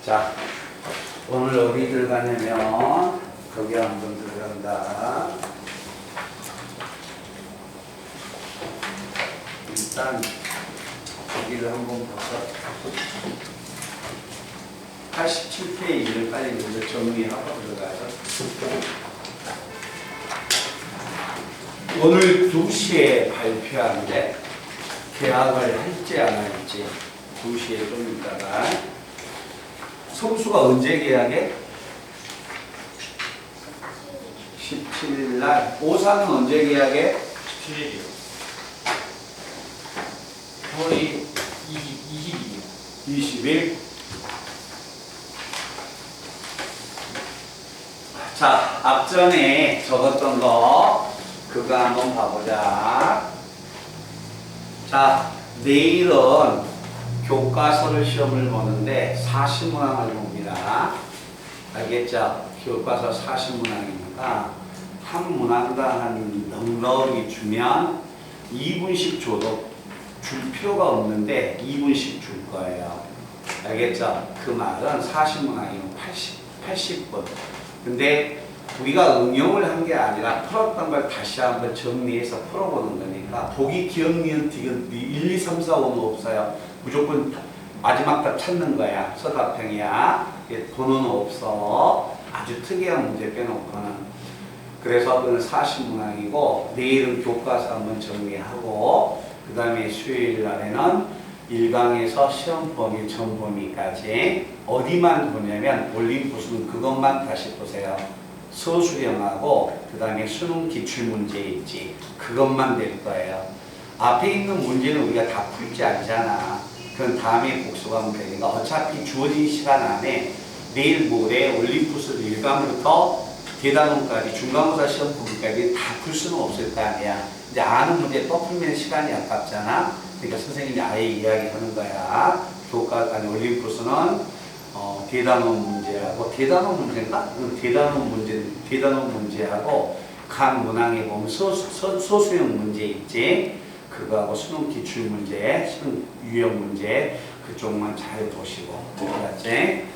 자, 오늘 어디 들어가냐면 거기 한번 들어간다. 일단 여기를 한번 봐서 87페이지를 빨리 먼저 정리하고 들어가서 오늘 2시에 발표하는데 계약을 할지 안 할지 2시에 좀 있다가 성수가 언제 계약해? 17일 날. 오사는 언제 계약해? 17일이요. 4월 20일. 20일. 자, 앞전에 적었던 거 그거 한번 봐보자. 자, 내일은 교과서를 시험을 보는데 40문항을 봅니다. 알겠죠? 교과서 40문항이니까 한 문항당 한 넉넉히 주면 2분씩 줘도 줄 필요가 없는데 2분씩 줄 거예요. 알겠죠? 그 말은 40문항이면 80분. 근데 우리가 응용을 한 게 아니라 풀었던 걸 다시 한번 정리해서 풀어보는 거니까 보기 기억, 니은, 디귿 1, 2, 3, 4, 5는 없어요. 무조건 마지막 답 찾는 거야. 서답형이야. 번호는 없어. 아주 특이한 문제 빼놓고는. 그래서 그건 40문항이고 내일은 교과서 한번 정리하고 그 다음에 수요일 날에는 1강에서 시험 범위, 전 범위까지 어디만 보냐면 올림푸스는 그것만 다시 보세요. 서술형하고 그 다음에 수능 기출문제 있지. 그것만 될 거예요. 앞에 있는 문제는 우리가 다 풀지 않잖아. 그건 다음에 복습하면 되니까 어차피 주어진 시간 안에 내일 모레 올림푸스 1강부터 대단원까지 중간고사 시험 보기까지 다 풀 수는 없을 거 아니야. 이제 아는 문제 또 풀면 시간이 아깝잖아. 그러니까 선생님이 아예 이야기하는 거야. 아니 올림푸스는 대단원 문제하고 대단원 문제인가? 대단원 문제하고 각 문항에 보면 소수형 문제 있지. 그거하고 수능 기출 문제, 수능 유형 문제 그쪽만 잘 보시고 알았지?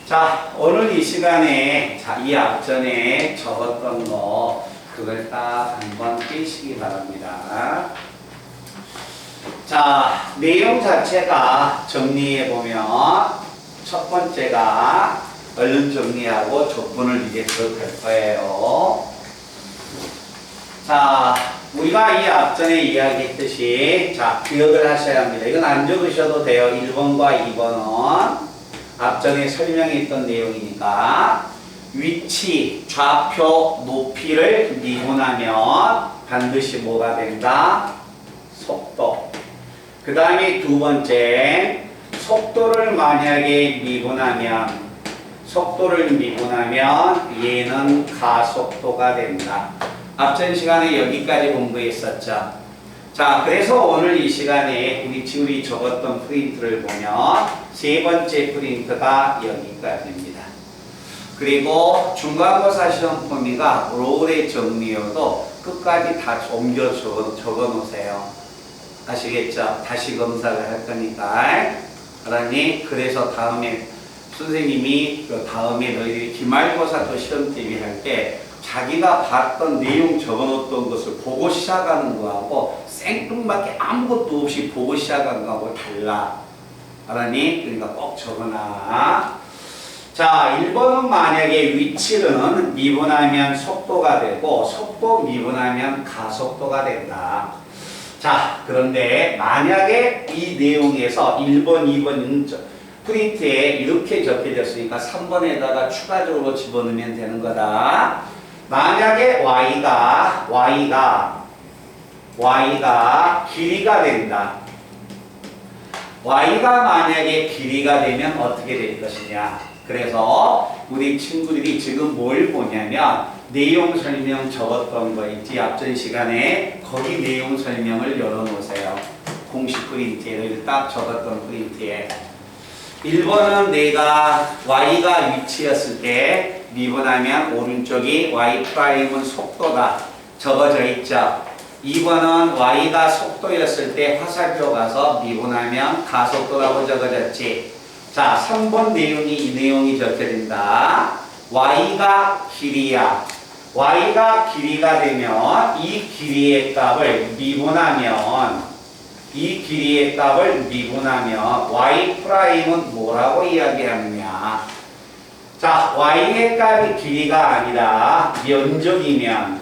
자, 오늘 이 시간에 이 앞전에 적었던 거 그걸 딱 한번 떼시기 바랍니다. 자, 내용 자체가 정리해보면 첫 번째가 얼른 정리하고 조건을 이제 들어갈 거예요. 자, 우리가 이 앞전에 이야기했듯이 자, 기억을 하셔야 합니다. 이건 안 적으셔도 돼요. 1번과 2번은 앞전에 설명했던 내용이니까 위치, 좌표, 높이를 미분하면 반드시 뭐가 된다? 속도. 그 다음에 두 번째, 속도를 만약에 미분하면 얘는 가속도가 된다. 앞전 시간에 여기까지 공부했었죠. 자, 그래서 오늘 이 시간에 우리 적었던 프린트를 보면 세 번째 프린트가 여기까지입니다. 그리고 중간고사 시험 범위가 롤의 정리여도 끝까지 다 옮겨 적어 놓으세요. 아시겠죠? 다시 검사를 할 거니까. 알았니? 그래서 다음에 선생님이 다음에 너희들이 기말고사 또 시험 대비할 때 자기가 봤던 내용 적어놓던 것을 보고 시작하는 거하고 생뚱맞게 아무것도 없이 보고 시작하는 거하고 달라. 알았니? 그러니까 꼭 적어놔. 자, 1번은 만약에 위치는 미분하면 속도가 되고 속도 미분하면 가속도가 된다. 자, 그런데 만약에 이 내용에서 1번, 2번 프린트에 이렇게 적혀졌으니까 3번에다가 추가적으로 집어넣으면 되는 거다. 만약에 y가 길이가 된다. y가 만약에 길이가 되면 어떻게 될 것이냐. 그래서 우리 친구들이 지금 뭘 보냐면 내용 설명 적었던 거 있지. 앞전 시간에 거기 내용 설명을 열어놓으세요. 공식 프린트에 딱 적었던 프린트에 1번은 내가 y가 위치였을 때 미분하면 오른쪽이 y''은 속도다. 적어져 있죠. 2번은 y가 속도였을 때 화살표 가서 미분하면 가속도라고 적어졌지. 자, 3번 내용이 이 내용이 적혀진다. y가 길이야. y가 길이가 되면 이 길이의 값을 미분하면 y 프라임은 뭐라고 이야기하느냐. 자, y의 값이 길이가 아니라 면적이면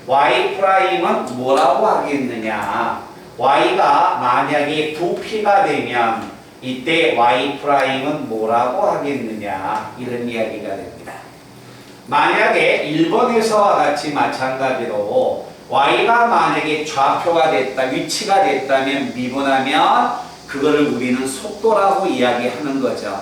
y 프라임은 뭐라고 하겠느냐. y가 만약에 부피가 되면 이때 y 프라임은 뭐라고 하겠느냐. 이런 이야기가 됩니다. 만약에 1번에서와 같이 마찬가지로 y가 만약에 좌표가 됐다, 위치가 됐다면 미분하면 그거를 우리는 속도라고 이야기하는 거죠.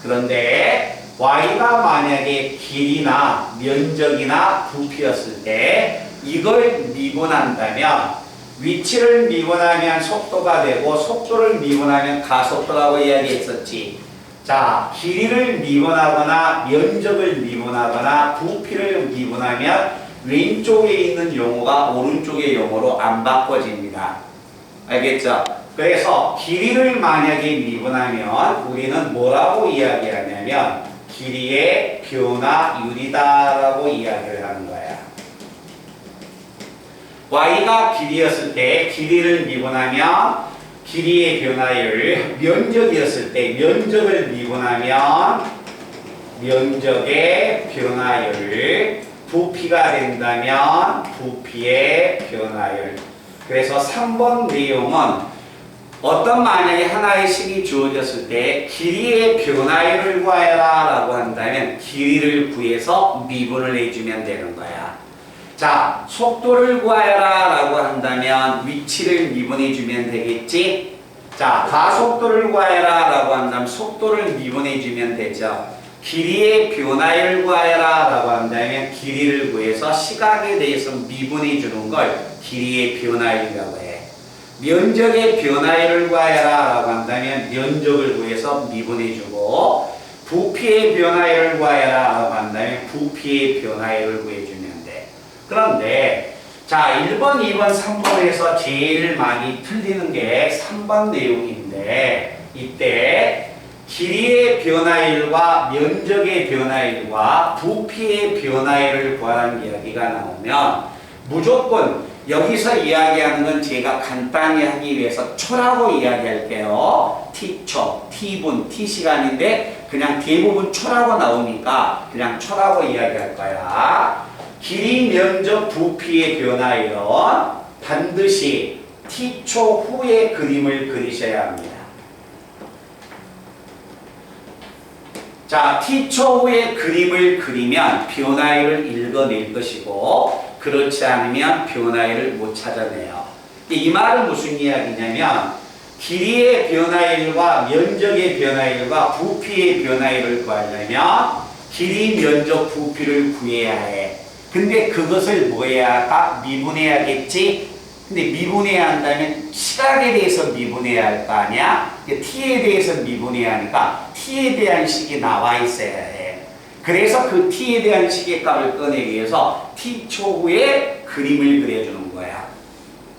그런데 y가 만약에 길이나 면적이나 부피였을 때 이걸 미분한다면 위치를 미분하면 속도가 되고 속도를 미분하면 가속도라고 이야기했었지. 자, 길이를 미분하거나 면적을 미분하거나 부피를 미분하면 왼쪽에 있는 용어가 오른쪽의 용어로 안 바꿔집니다. 알겠죠? 그래서 길이를 만약에 미분하면 우리는 뭐라고 이야기하냐면 길이의 변화율이다라고 이야기를 하는 거야. y가 길이였을 때 길이를 미분하면 길이의 변화율, 면적이었을 때 면적을 미분하면 면적의 변화율, 부피가 된다면 부피의 변화율. 그래서 3번 내용은 어떤 만약에 하나의 식이 주어졌을 때 길이의 변화율을 구하여라 라고 한다면 길이를 구해서 미분을 해주면 되는 거야. 자, 속도를 구하여라 라고 한다면 위치를 미분해 주면 되겠지? 자, 가속도를 구하여라 라고 한다면 속도를 미분해 주면 되죠. 길이의 변화율을 구하여라 라고 한다면 길이를 구해서 시각에 대해서 미분해 주는 걸 길이의 변화율이라고 해. 면적의 변화율을 구하여라 라고 한다면 면적을 구해서 미분해 주고 부피의 변화율을 구하여라 라고 한다면 부피의 변화율을 구해 주면 그런데 자 1번, 2번, 3번에서 제일 많이 틀리는 게 3번 내용인데 이때 길이의 변화율과 면적의 변화율과 부피의 변화율을 구하라는 이야기가 나오면 무조건 여기서 이야기하는 건 제가 간단히 하기 위해서 초라고 이야기할게요. t초, t분, t시간인데 그냥 대부분 초라고 나오니까 그냥 초라고 이야기할 거야. 길이, 면적, 부피의 변화율은 반드시 t초 후에 그림을 그리셔야 합니다. 자, t초 후에 그림을 그리면 변화율을 읽어낼 것이고 그렇지 않으면 변화율을 못 찾아내요. 이 말은 무슨 이야기냐면 길이의 변화율과 면적의 변화율과 부피의 변화율을 구하려면 길이, 면적, 부피를 구해야 해. 근데 그것을 뭐 해야 할까? 미분해야겠지? 근데 미분해야 한다면 시각에 대해서 미분해야 할 거 아니야? t에 대해서 미분해야 하니까 t에 대한 식이 나와 있어야 해. 그래서 그 t에 대한 식의 값을 꺼내기 위해서 t초 후에 그림을 그려주는 거야.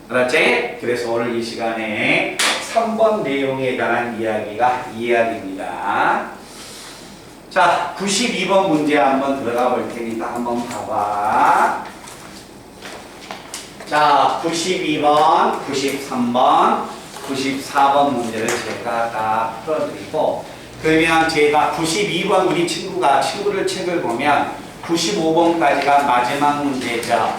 그렇지? 그래서 오늘 이 시간에 3번 내용에 관한 이야기가 이 이야기입니다. 자, 92번 문제 한번 들어가 볼 테니까 한번 봐봐. 자, 92번, 93번, 94번 문제를 제가 다 풀어드리고 그러면 제가 92번 우리 친구를 책을 보면 95번까지가 마지막 문제죠.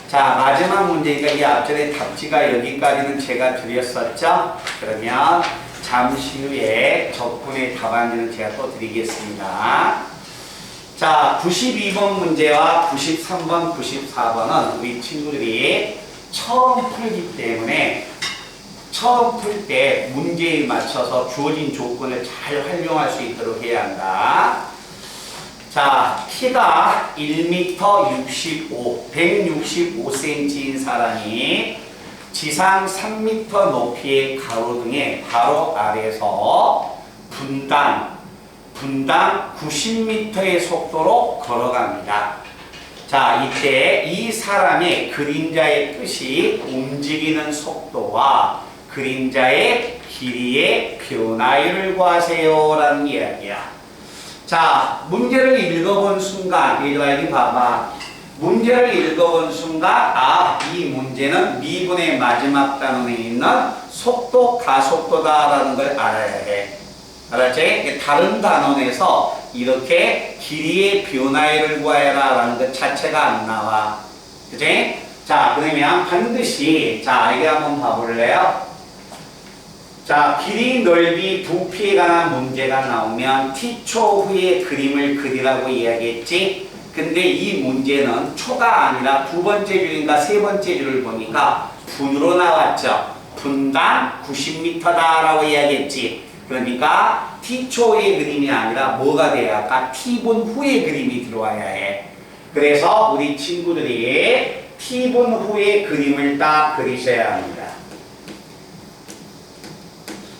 자, 마지막 문제니까 이 앞전에 답지가 여기까지는 제가 드렸었죠. 그러면 잠시 후에 적분의 답안지는 제가 또 드리겠습니다. 자, 92번 문제와 93번, 94번은 우리 친구들이 처음 풀기 때문에 처음 풀 때 문제에 맞춰서 주어진 조건을 잘 활용할 수 있도록 해야 한다. 자, 키가 1m 65, 165cm인 사람이 지상 3m 높이의 가로등에 바로 아래서 분당 90m의 속도로 걸어갑니다. 자, 이때 이 사람의 그림자의 뜻이 움직이는 속도와 그림자의 길이의 변화율을 구하세요 라는 이야기야. 자, 문제를 읽어본 순간, 얘들아 여기 봐봐. 문제를 읽어본 순간, 이 문제는 미분의 마지막 단원에 있는 속도, 가속도다라는 걸 알아야 해. 알았지? 다른 단원에서 이렇게 길이의 변화율을 구하여라 라는 것 자체가 안 나와. 그치? 자, 그러면 반드시, 자, 이게 한번 봐볼래요? 자, 길이, 넓이, 부피에 관한 문제가 나오면 t초 후에 그림을 그리라고 이야기했지? 근데 이 문제는 초가 아니라 두 번째 줄인가 세 번째 줄을 보니까 분으로 나왔죠. 분당 90m다라고 이야기했지. 그러니까 t초의 그림이 아니라 뭐가 돼야 할까? t분 후의 그림이 들어와야 해. 그래서 우리 친구들이 t분 후의 그림을 딱 그리셔야 합니다.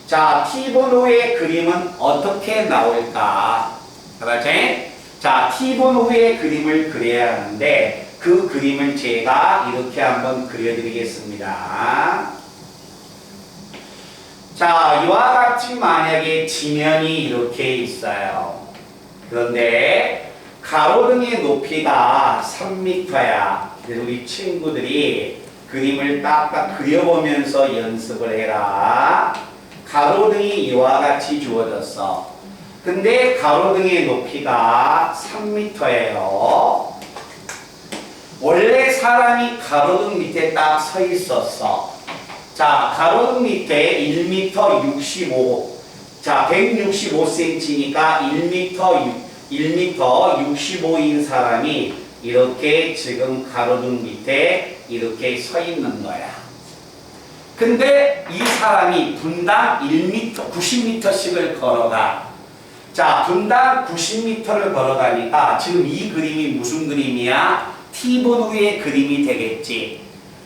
자, t분 후의 그림은 어떻게 나올까? 알았지? 자, t분 후의 그림을 그려야 하는데 그 그림을 제가 이렇게 한번 그려드리겠습니다. 자, 이와 같이 만약에 지면이 이렇게 있어요. 그런데 가로등의 높이가 3m야. 그래서 우리 친구들이 그림을 딱딱 그려보면서 연습을 해라. 가로등이 이와 같이 주어졌어. 근데 가로등의 높이가 3m예요. 원래 사람이 가로등 밑에 딱 서 있었어. 자, 가로등 밑에 1m 65. 자, 165cm니까 1m 65인 사람이 이렇게 지금 가로등 밑에 이렇게 서 있는 거야. 근데 이 사람이 분당 90m씩을 걸어가. 자, 분당 90m를 걸어가니까 지금 이 그림이 무슨 그림이야? t분 후의 그림이 되겠지.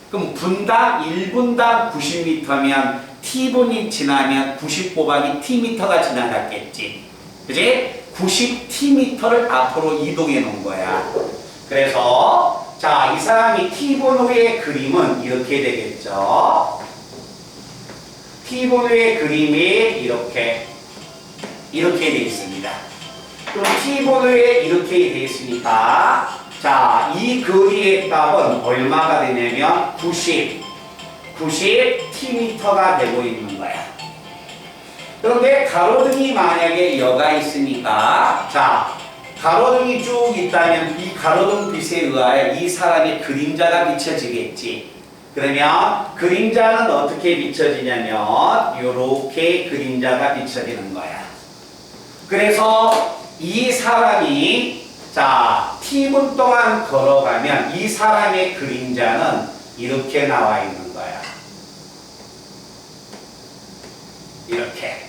그럼 분당 1분당 90m면 t분이 지나면 90 곱하기 tm가 지나갔겠지. 그지? 90tm를 앞으로 이동해 놓은 거야. 그래서 자, 이 사람이 t분 후의 그림은 이렇게 되겠죠. t분 후의 그림이 이렇게 돼 있습니다. 그럼 t분 후에 이렇게 돼 있으니까 자, 이 거리의 값은 얼마가 되냐면 90tm가 되고 있는 거야. 그런데 가로등이 만약에 여가 있으니까 자, 가로등이 쭉 있다면 이 가로등 빛에 의하여 이 사람의 그림자가 비춰지겠지. 그러면 그림자는 어떻게 비춰지냐면 이렇게 그림자가 비춰지는 거야. 그래서 이 사람이 자, t분 동안 걸어가면 이 사람의 그림자는 이렇게 나와 있는 거야. 이렇게.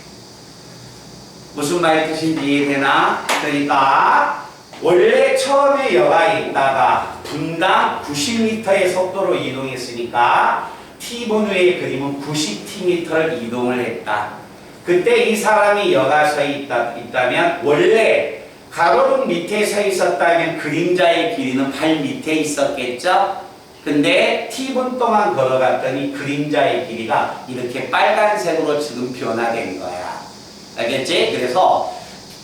무슨 말이 뜻인지 이해되나? 그러니까 원래 처음에 여가 있다가 분당 90m의 속도로 이동했으니까 t분 후의 그림은 90tm를 이동을 했다. 그때 이 사람이 여가 서 있다면 원래 가로등 밑에 서 있었다면 그림자의 길이는 발 밑에 있었겠죠? 근데 t분 동안 걸어갔더니 그림자의 길이가 이렇게 빨간색으로 지금 변화된 거야. 알겠지? 그래서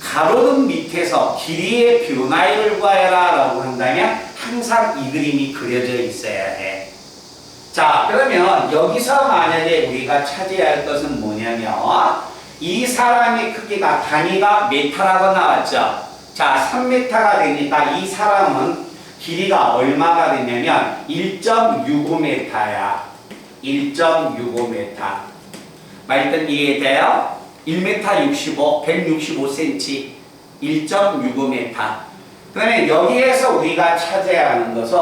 가로등 밑에서 길이의 변화율을 구하여라 라고 한다면 항상 이 그림이 그려져 있어야 해. 자, 그러면 여기서 만약에 우리가 찾아야 할 것은 뭐냐면 이 사람의 크기가 단위가 메타라고 나왔죠? 자, 3m가 되니까 이 사람은 길이가 얼마가 되냐면 1.65m야. 1.65m. 말뜻 이해돼요? 1m 65, 165cm, 1.65m. 그러면 여기에서 우리가 찾아야 하는 것은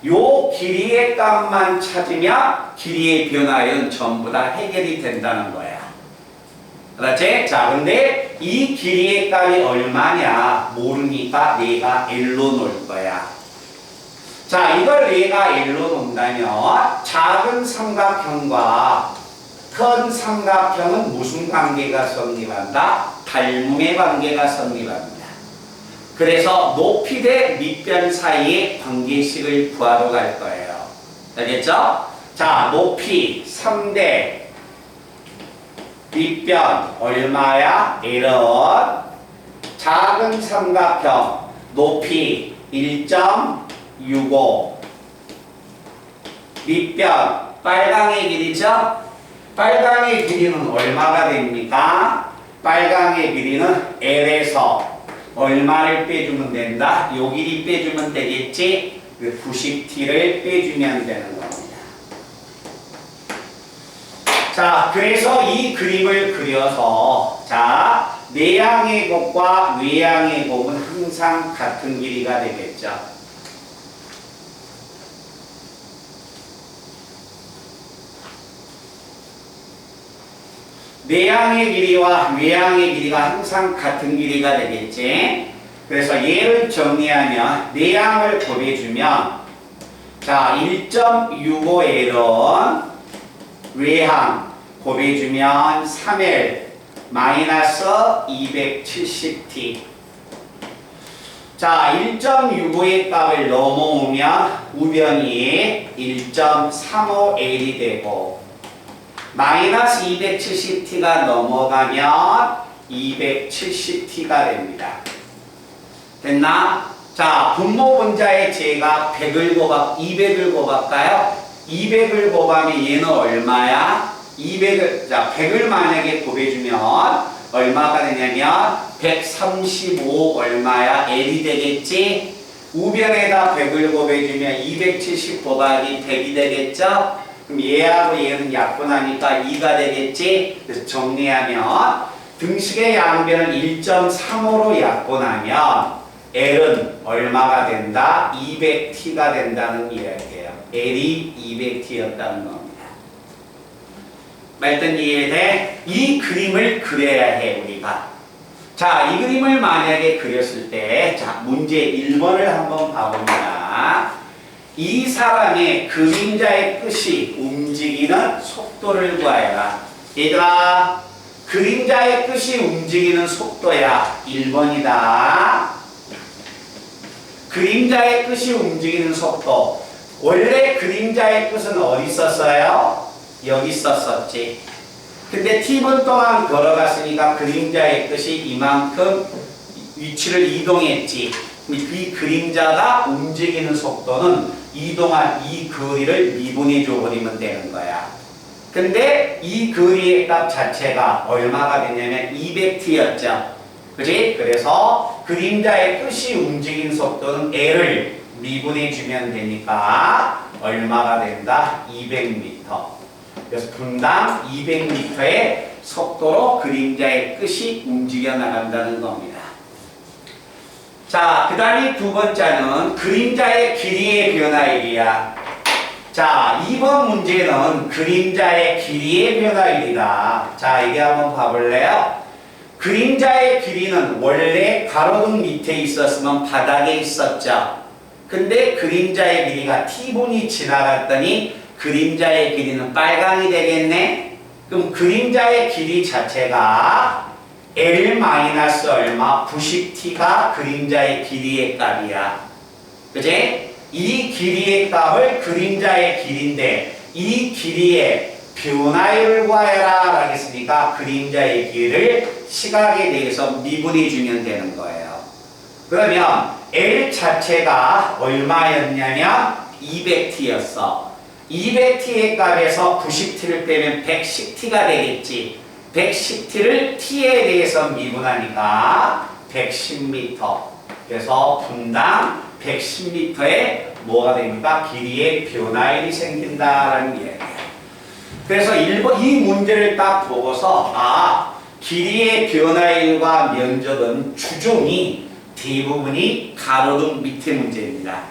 요 길이의 값만 찾으면 길이의 변화율은 전부 다 해결이 된다는 거야. 알았지? 자, 근데 이 길이의 값이 얼마냐 모르니까 내가 L로 놓을 거야. 자, 이걸 내가 L로 놓는다면 작은 삼각형과 큰 삼각형은 무슨 관계가 성립한다? 닮음의 관계가 성립합니다. 그래서 높이 대 밑변 사이의 관계식을 구하러 갈 거예요. 알겠죠? 자, 높이 3대 밑변 얼마야? L은 작은 삼각형 높이 1.65 밑변 빨강의 길이죠? 빨강의 길이는 얼마가 됩니까? 빨강의 길이는 L에서 얼마를 빼주면 된다? 요 길이 빼주면 되겠지? 90t를 빼주면 되는 겁니다. 자, 그래서 이 그림을 그려서 자, 내향의 곡과 외향의 곡은 항상 같은 길이가 되겠죠. 내향의 길이와 외향의 길이가 항상 같은 길이가 되겠지. 그래서 얘를 정리하면 내향을 곱해주면 자 1.65L은 외향 곱해주면 3L 마이너스 270T. 자 1.65의 값을 넘어오면 우변이 1.35L이 되고 마이너스 270t가 넘어가면 270t가 됩니다. 됐나? 자, 분모 분자에 제가 200을 곱할까요? 200을 곱하면 얘는 얼마야? 100을 만약에 곱해주면 얼마가 되냐면 135 얼마야? L이 되겠지? 우변에다 100을 곱해주면 270 곱하기 100이 되겠죠? 그럼 얘하고 얘는 약분하니까 2가 되겠지? 그래서 정리하면 등식의 양변을 1.35로 약분하면 L은 얼마가 된다? 200T가 된다는 이야기예요. L이 200T였다는 겁니다. 말든 이해돼? 이 그림을 그려야 해 우리가. 자, 이 그림을 만약에 그렸을 때 자, 문제 1번을 한번 봐봅니다. 이 사람의 그림자의 끝이 움직이는 속도를 구하여라. 얘들아, 그림자의 끝이 움직이는 속도야. 1번이다. 그림자의 끝이 움직이는 속도. 원래 그림자의 끝은 어디 있었어요? 여기 있었었지. 근데 t분 동안 걸어갔으니까 그림자의 끝이 이만큼 위치를 이동했지. 이 그림자가 움직이는 속도는 이동한 이 거리를 미분해 줘 버리면 되는 거야. 근데 이 거리의 값 자체가 얼마가 되냐면 200t였죠. 그지? 그래서 그림자의 끝이 움직이는 속도는 L을 미분해 주면 되니까 얼마가 된다? 200m. 그래서 분당 200m의 속도로 그림자의 끝이 움직여 나간다는 겁니다. 자, 그 다음에 두 번째는 그림자의 길이의 변화일이야. 자, 2번 문제는 그림자의 길이의 변화일이다. 자, 이게 한번 봐볼래요? 그림자의 길이는 원래 가로등 밑에 있었으면 바닥에 있었죠. 근데 그림자의 길이가 t분이 지나갔더니 그림자의 길이는 빨강이 되겠네? 그럼 그림자의 길이 자체가 L 마이너스 얼마? 90t가 그림자의 길이의 값이야. 그치? 이 길이의 값을 그림자의 길인데 이 길이의 변화율을 구하여라 하겠으니까 그림자의 길이를 시각에 대해서 미분해 주면 되는 거예요. 그러면 L 자체가 얼마였냐면 200t였어. 200t의 값에서 90t를 빼면 110t가 되겠지. 110t를 t에 대해서 미분하니까 110m. 그래서 분당 110m에 뭐가 됩니까? 길이의 변화율이 생긴다라는 이야기예요. 그래서 이 문제를 딱 보고서 길이의 변화율과 면적은 주종이 대부분이 가로등 밑에 문제입니다.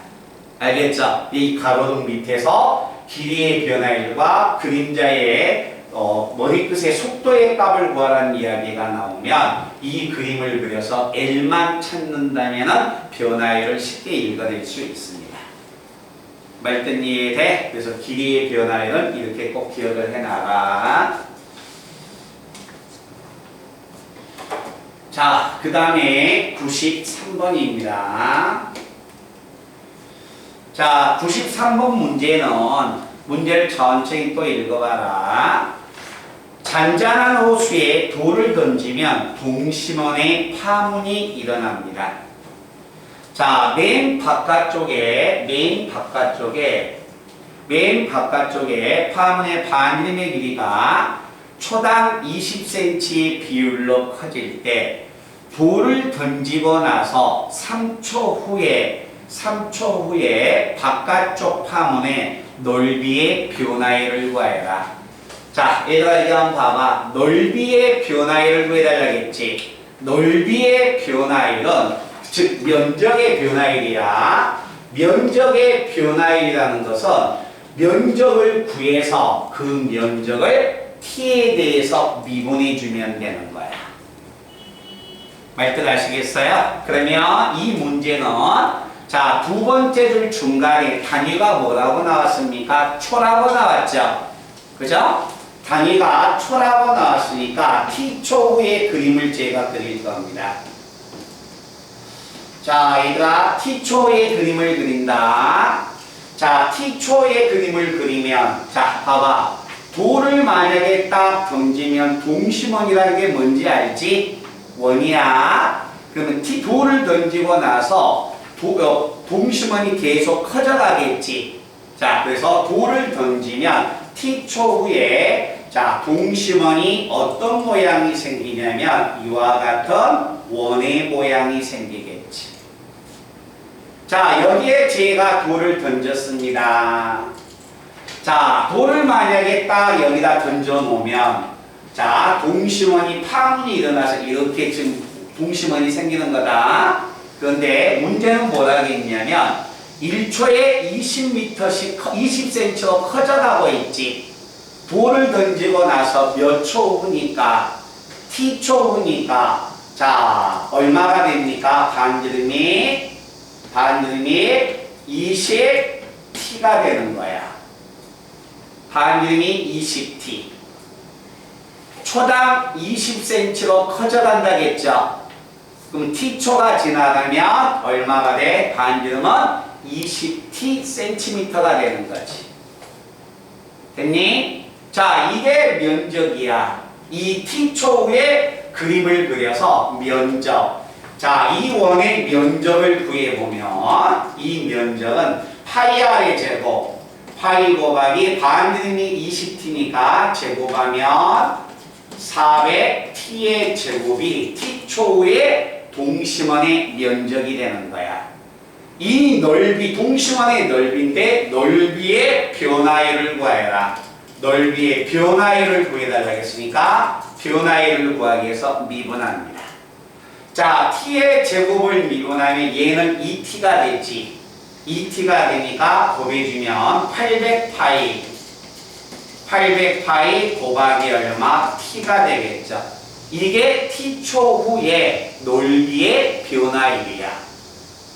알겠죠? 이 가로등 밑에서 길이의 변화율과 그림자의 머리끝의 속도의 값을 구하라는 이야기가 나오면 이 그림을 그려서 L만 찾는다면 변화율을 쉽게 읽어낼 수 있습니다. 말든 이해돼? 그래서 길이의 변화율은 이렇게 꼭 기억을 해놔라. 자, 그 다음에 93번입니다. 자, 93번 문제는 문제를 천천히 또 읽어봐라. 잔잔한 호수에 돌을 던지면 동심원의 파문이 일어납니다. 자, 맨 바깥쪽에 파문의 반지름의 길이가 초당 20cm 비율로 커질 때 돌을 던지고 나서 3초 후에 바깥쪽 파문의 넓이의 변화율을 구하여라. 자, 얘들아 이거 한번 봐봐. 넓이의 변화율을 구해달라겠지. 넓이의 변화율은 즉 면적의 변화율이야. 면적의 변화율이라는 것은 면적을 구해서 그 면적을 t에 대해서 미분해 주면 되는 거야. 말뜻 아시겠어요? 그러면 이 문제는 자, 두 번째 줄 중간에 단위가 뭐라고 나왔습니까? 초라고 나왔죠? 그죠? 단위가 초라고 나왔으니까 t초 후에 그림을 제가 그릴 겁니다. 자, 얘들아 t초 후에 그림을 그린다. 자, t초의 그림을 그리면 자, 봐봐. 돌을 만약에 딱 던지면 동심원이라는 게 뭔지 알지? 원이야. 그러면 돌을 던지고 나서 동심원이 계속 커져가겠지. 자, 그래서 돌을 던지면 t초 후에 자, 동심원이 어떤 모양이 생기냐면 이와 같은 원의 모양이 생기겠지. 자, 여기에 제가 돌을 던졌습니다. 자, 돌을 만약에 딱 여기다 던져 놓으면 자, 동심원이 파문이 일어나서 이렇게 지금 동심원이 생기는 거다. 그런데 문제는 뭐라고 했냐면 1초에 20cm로 커져가고 있지. 돌을 던지고 나서 몇 초 후니까 t초 후니까 자, 얼마가 됩니까? 반지름이 20t가 되는 거야. 반지름이 20t. 초당 20cm로 커져간다겠죠? 그럼 t초가 지나가면 얼마가 돼? 반지름은 20tcm가 되는 거지. 됐니? 자, 이게 면적이야. 이 t초 후에 그림을 그려서 면적. 자, 이 원의 면적을 구해보면 이 면적은 파이 r의 제곱, 파이 곱하기 반지름이 20t니까 제곱하면 400t의 제곱이 t초 후에 동심원의 면적이 되는 거야. 이 넓이, 동심원의 넓이인데 넓이의 변화율을 구하여라. 넓이의 변화율을 구해달라고 했으니까 변화율을 구하기 위해서 미분합니다. 자, t의 제곱을 미분하면 얘는 2t가 되지. 2t가 되니까 곱해주면 800파이 곱하기 얼마? t가 되겠죠. 이게 t초 후에 넓이의 변화율이야.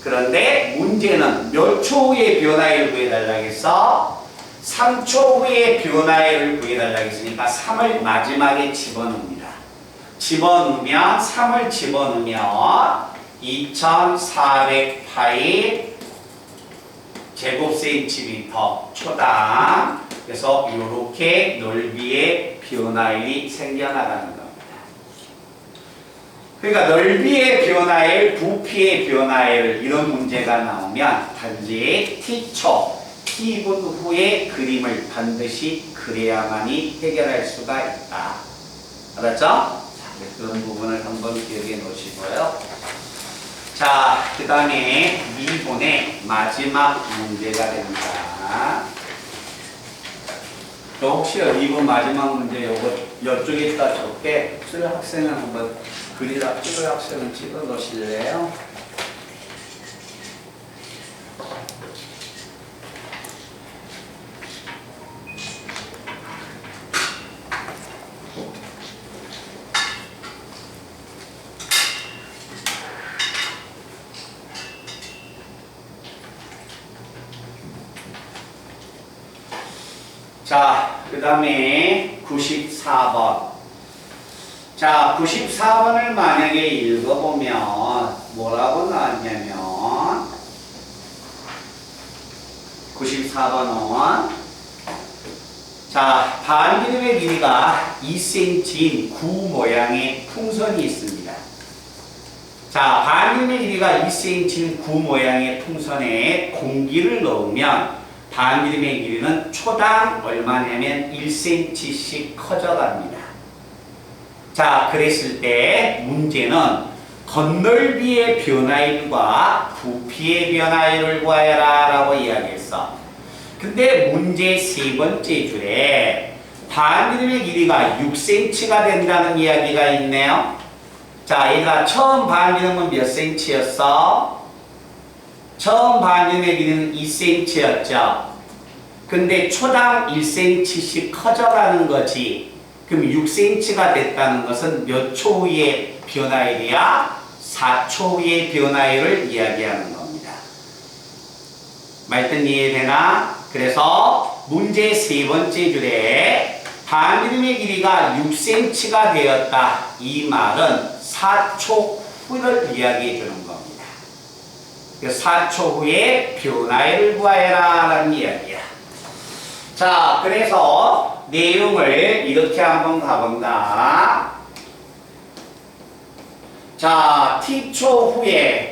그런데 문제는 몇 초 후에 변화율을 구해달라고 했어? 3초 후에 변화율을 구해달라고 했으니까 3을 마지막에 집어넣습니다. 집어넣으면 3을 집어넣으면 2400파이 제곱센티미터 초당. 그래서 이렇게 넓이의 변화율이 생겨나가는 겁니다. 그러니까 넓이의 변화율, 부피의 변화율 이런 문제가 나오면 단지 t초, t분 후에 그림을 반드시 그려야만이 해결할 수가 있다. 알았죠? 자, 그런 부분을 한번 기억해 놓으시고요. 자, 그 다음에 미분의 마지막 문제가 됩니다. 혹시 미분 마지막 문제 요거 이쪽에다 적게 쓸 학생은 한번 그리다 찍을 학생은 찍어 놓으실래요? 자, 그 다음에 94번. 자, 94번을 만약에 읽어보면 뭐라고 나왔냐면 94번은 자, 반기름의 길이가 2cm인 구 모양의 풍선이 있습니다. 자, 반기름의 길이가 2cm인 구 모양의 풍선에 공기를 넣으면 반기름의 길이는 초당 얼마냐면 1cm씩 커져갑니다. 자, 그랬을 때 문제는 건널비의 변화율과 부피의 변화율을 구하여라 라고 이야기했어. 근데 문제 세 번째 줄에 반기름의 길이가 6cm가 된다는 이야기가 있네요. 자, 얘들아, 처음 반기름은 몇 cm였어? 처음 반기름의 길이는 2cm였죠. 근데 초당 1cm씩 커져가는 거지. 그럼 6cm가 됐다는 것은 몇 초 후의 변화율이야? 4초 후의 변화율을 이야기하는 겁니다. 말뜻 이해되나? 그래서 문제 세 번째 줄에 반기름의 길이가 6cm가 되었다. 이 말은 4초 후를 이야기해 주는 겁니다. 4초 후에 변화율을 구하여라 라는 이야기야. 자, 그래서 내용을 이렇게 한번 가본다. 자, t초 후에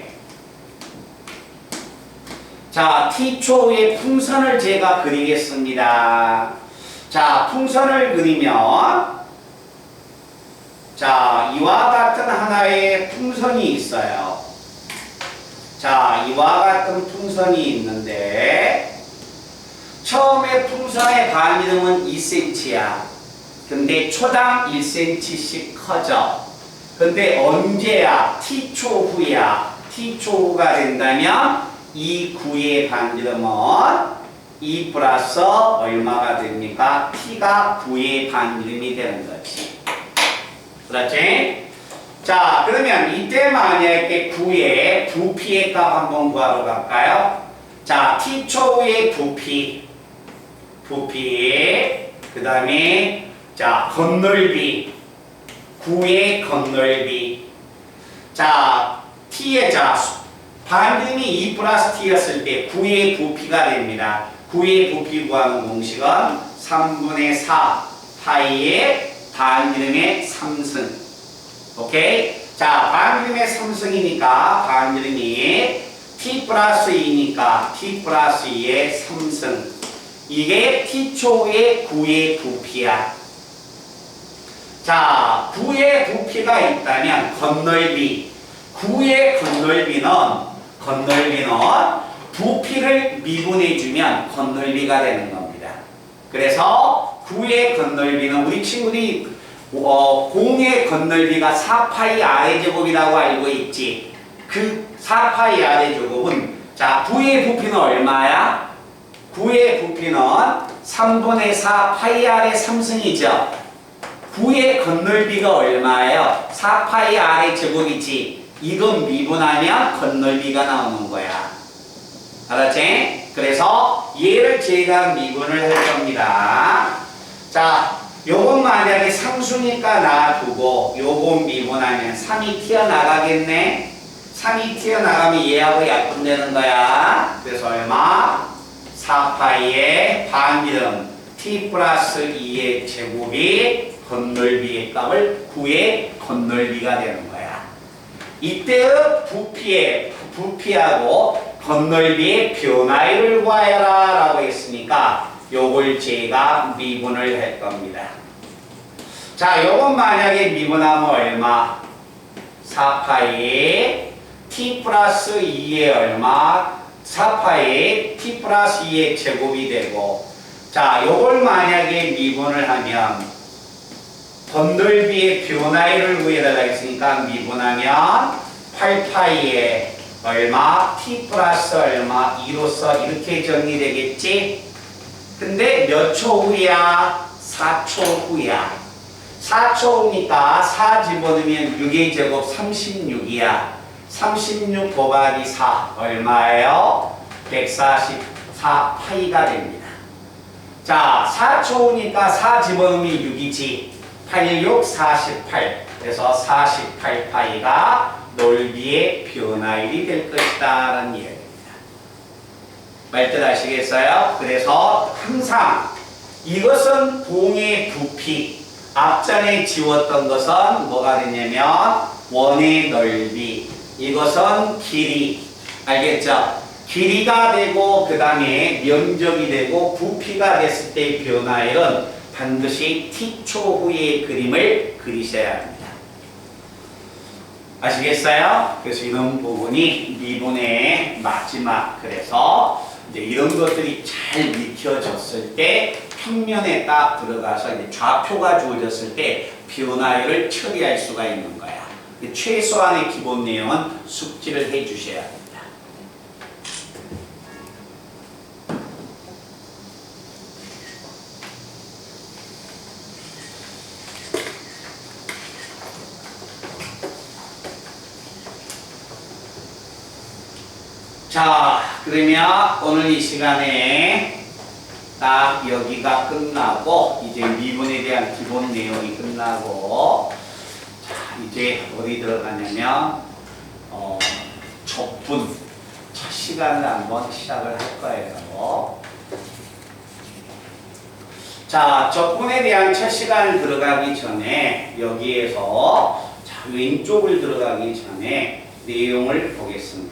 t초 후에 풍선을 제가 그리겠습니다. 자, 풍선을 그리면 자, 이와 같은 하나의 풍선이 있어요. 자, 이와 같은 풍선이 있는데 처음에 풍선의 반기름은 2cm야. 근데 초당 1cm씩 커져. 근데 언제야? t초 후야. t초 후가 된다면 이 구의 반기름은 2 플러스 얼마가 됩니까? t가 9의 반기름이 되는 거지. 그렇지? 자, 그러면 이때 만약에 9의 부피의 값 한번 구하러 갈까요? 자, t초 후의 부피, 그 다음에 자, 건널비, 9의 건널비. 자, t의 자, 반기름이 2 플러스 t였을 때 9의 부피가 됩니다. 9의 부피 구하는 공식은 3분의 4 파이의 반기름의 3승. 오케이? 자, 반기름의 3승이니까 반기름이 t 플러스 2니까 t 플러스 2의 3승. 이게 t초의 9의 부피야. 자, 9의 부피가 있다면 건널비, 9의 건널비는 부피를 미분해주면 건널비가 되는 겁니다. 그래서 9의 건널비는 우리 친구들이 공의 건널비가 4파이 아래제곱이라고 알고 있지. 그 4파이 아래제곱은 자, 9의 부피는 얼마야? 9의 부피는 3분의 4 파이 아래 3승이죠. 9의 건널비가 얼마예요? 4파이 아래 제곱이지. 이건 미분하면 건널비가 나오는 거야. 알았지? 그래서 얘를 제가 미분을 할 겁니다. 자, 요건 만약에 상수니까 놔두고 요건 미분하면 3이 튀어나가겠네? 3이 튀어나가면 얘하고 약분되는 거야. 그래서 얼마? 4파이의 반기름 t 플러스 2의 제곱이 건널비의 값을 9의 건널비가 되는 거야. 이때의 부피하고 건널비의 변화율을 구하여라 라고 했으니까 요걸 제가 미분을 할 겁니다. 자, 요건 만약에 미분하면 얼마? 4파이 t 플러스 2의 얼마? 4파이 t 플러스 2의 제곱이 되고, 자, 요걸 만약에 미분을 하면 건널비의 변화율을 구해달라 했으니까 미분하면 8파이에 얼마? t 플러스 얼마? 2로서 이렇게 정리되겠지? 근데 몇 초 후야? 4초 후야. 4초 후니까 4 집어넣으면 6의 제곱 36이야. 36 곱하기 4 얼마예요? 144 파이가 됩니다. 자, 4초 후니까 4 집어넣으면 6이지. 8, 6, 48. 그래서 48 파이가 넓이의 변화율이 될 것이다 라는 이야기입니다. 말뜻 아시겠어요? 그래서 항상 이것은 봉의 부피. 앞전에 지웠던 것은 뭐가 되냐면 원의 넓이. 이것은 길이. 알겠죠? 길이가 되고 그 다음에 면적이 되고 부피가 됐을 때의 변화율은 반드시 t초 후의 그림을 그리셔야 합니다. 아시겠어요? 그래서 이런 부분이 미분의 마지막. 그래서 이제 이런 것들이 잘 익혀졌을 때 평면에 딱 들어가서 이제 좌표가 주어졌을 때 변화율을 처리할 수가 있는 거야. 최소한의 기본 내용은 숙지를 해 주셔야 합니다. 자, 그러면 오늘 이 시간에 딱 여기가 끝나고 이제 미분에 대한 기본 내용이 끝나고 자, 이제 어디 들어가냐면 적분 첫 시간을 한번 시작을 할 거예요. 자, 적분에 대한 첫 시간을 들어가기 전에 여기에서 자, 왼쪽을 들어가기 전에 내용을 보겠습니다.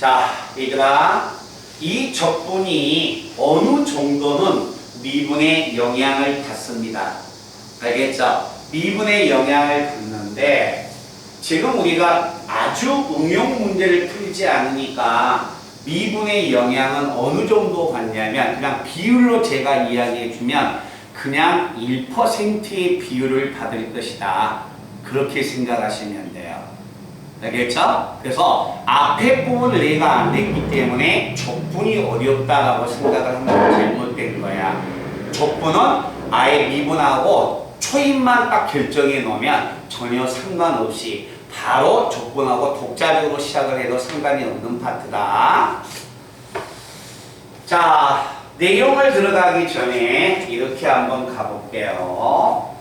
자, 얘들아, 이 적분이 어느 정도는 미분에 영향을 받습니다. 알겠죠? 미분에 영향을 받는데 지금 우리가 아주 응용 문제를 풀지 않으니까 미분의 영향은 어느 정도 받냐면 그냥 비율로 제가 이야기해 주면 그냥 1%의 비율을 받을 것이다. 그렇게 생각하시면 돼요. 알겠죠? 그래서 앞에 부분을 내가 안 냈기 때문에 적분이 어렵다라고 생각을 하면 잘못된 거야. 적분은 아예 미분하고 초입만 딱 결정해 놓으면 전혀 상관없이 바로 적분하고 독자적으로 시작을 해도 상관이 없는 파트다. 자, 내용을 들어가기 전에 이렇게 한번 가볼게요.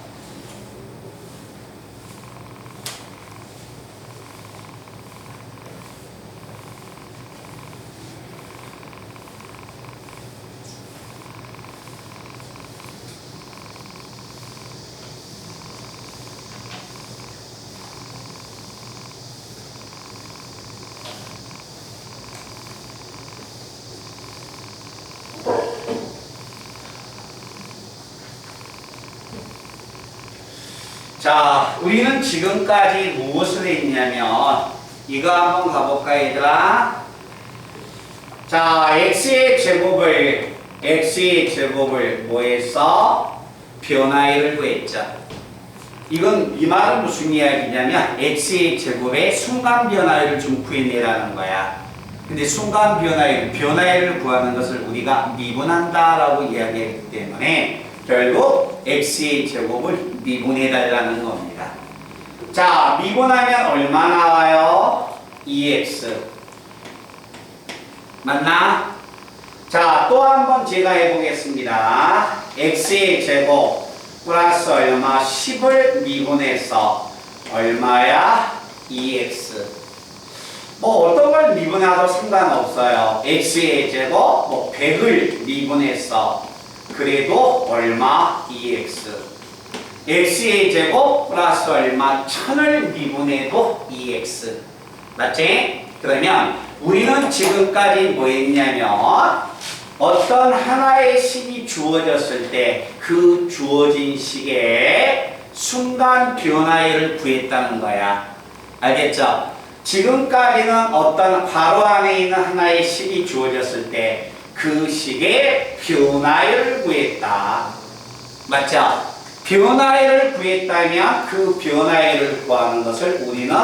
자, 우리는 지금까지 무엇을 했냐면 이거 한번 가볼까 얘들아? 자, x의 제곱을 뭐 했어? 변화율을 구했죠. 이건 이 말은 무슨 이야기냐면 x의 제곱의 순간 변화율을 좀 구해내라는 거야. 근데 순간 변화율을 구하는 것을 우리가 미분한다라고 이야기했기 때문에 결국 x의 제곱을 미분해달라는 겁니다. 자, 미분하면 얼마 나와요? 2x. 맞나? 자, 또 한 번 제가 해보겠습니다. x의 제곱 플러스 얼마? 10을 미분해서 얼마야? 2x. 뭐 어떤 걸 미분해도 상관없어요. x의 제곱 뭐 100을 미분해서 그래도 얼마? 2x. x의 제곱 플러스 얼마? 1000을 미분해도 2x. 맞지? 그러면 우리는 지금까지 뭐 했냐면 어떤 하나의 식이 주어졌을 때 그 주어진 식의 순간 변화율을 구했다는 거야. 알겠죠? 지금까지는 어떤 괄호 안에 있는 하나의 식이 주어졌을 때 그 식의 변화율을 구했다. 맞죠? 변화율을 구했다면 그 변화율을 구하는 것을 우리는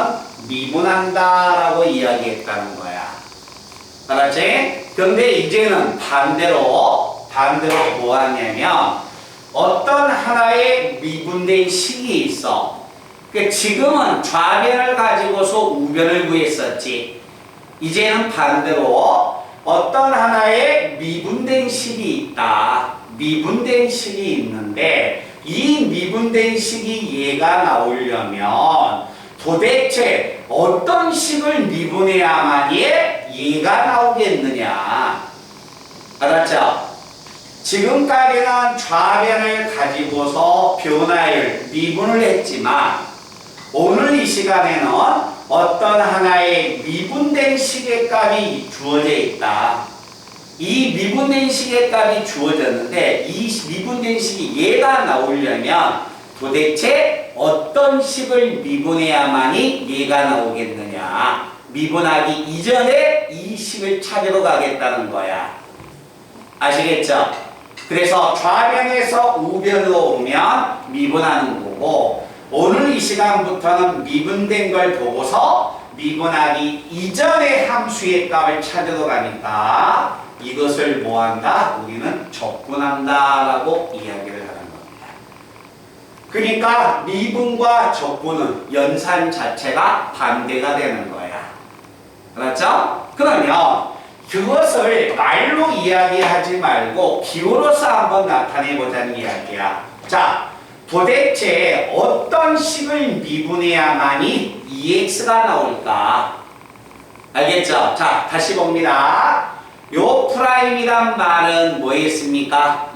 미분한다라고 이야기했다는 거야. 알았지? 그런데 이제는 반대로 뭐 하냐면 어떤 하나의 미분된 식이 있어. 그러니까 지금은 좌변을 가지고서 우변을 구했었지. 이제는 반대로 어떤 하나의 미분된 식이 있다. 미분된 식이 있는데 이 미분된 식이 얘가 나오려면 도대체 어떤 식을 미분해야만이 얘가 나오겠느냐. 알았죠? 지금까지는 좌변을 가지고서 변화율, 미분을 했지만 오늘 이 시간에는 어떤 하나의 미분된 시계값이 주어져 있다. 이 미분된 시계값이 주어졌는데 이 미분된 식이 얘가 나오려면 도대체 어떤 식을 미분해야만이 얘가 나오겠느냐. 미분하기 이전에 이 식을 찾으러 가겠다는 거야. 아시겠죠? 그래서 좌변에서 우변으로 오면 미분하는 거고 오늘 이 시간부터는 미분된 걸 보고서 미분하기 이전의 함수의 값을 찾으러 가니까 이것을 뭐한다? 우리는 적분한다 라고 이야기를 하는 겁니다. 그러니까 미분과 적분은 연산 자체가 반대가 되는 거야. 알았죠? 그러면 그것을 말로 이야기하지 말고 기호로서 한번 나타내보자는 이야기야. 자, 도대체 어떤 식을 미분해야만이 EX가 나올까? 알겠죠? 자, 다시 봅니다. 요 프라임이란 말은 뭐였습니까?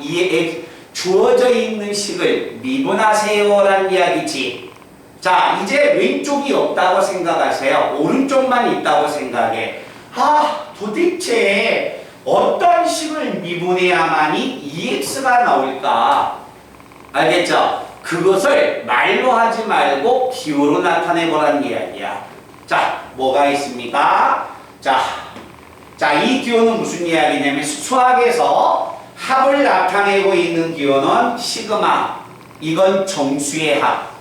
주어져 있는 식을 미분하세요라는 이야기지. 자, 이제 왼쪽이 없다고 생각하세요. 오른쪽만 있다고 생각해. 도대체 어떤 식을 미분해야만이 EX가 나올까? 알겠죠? 그것을 말로 하지 말고 기호로 나타내보라는 이야기야. 자, 뭐가 있습니까? 자, 이 기호는 무슨 이야기냐면 수학에서 합을 나타내고 있는 기호는 시그마. 이건 정수의 합.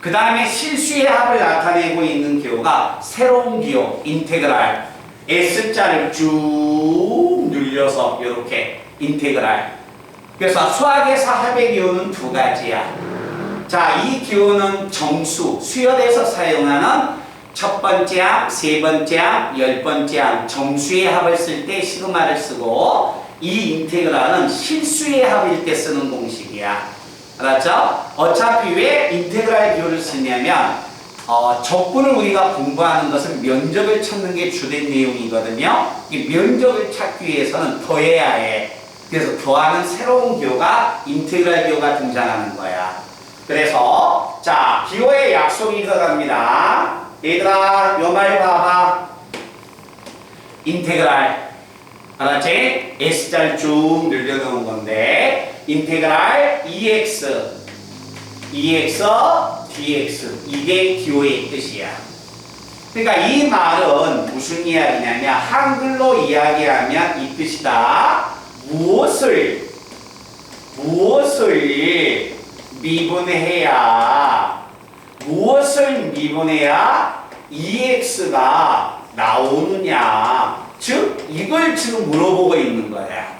그 다음에 실수의 합을 나타내고 있는 기호가 새로운 기호, 인테그랄. S자를 쭉 늘려서 이렇게 인테그랄. 그래서 수학에서 합의 기호는 두 가지야. 자, 이 기호는 정수, 수열에서 사용하는 첫 번째 항, 세 번째 항, 열 번째 항 정수의 합을 쓸 때 시그마를 쓰고 이 인테그랄은 실수의 합일 때 쓰는 공식이야. 알았죠? 어차피 왜 인테그랄 기호를 쓰냐면 적분을 우리가 공부하는 것은 면적을 찾는 게 주된 내용이거든요. 이 면적을 찾기 위해서는 더해야 해. 그래서 더하는 새로운 기호가 인테그랄 기호가 등장하는 거야. 그래서 자, 기호의 약속이 들어갑니다. 얘들아, 요 말 봐봐. 인테그랄. 알았지? S자를 쭉 늘려놓은 건데 인테그랄 EX DX 이게 기호의 뜻이야. 그러니까 이 말은 무슨 이야기냐면 한글로 이야기하면 이 뜻이다. 무엇을 미분해야 EX가 나오느냐. 즉 이걸 지금 물어보고 있는 거야.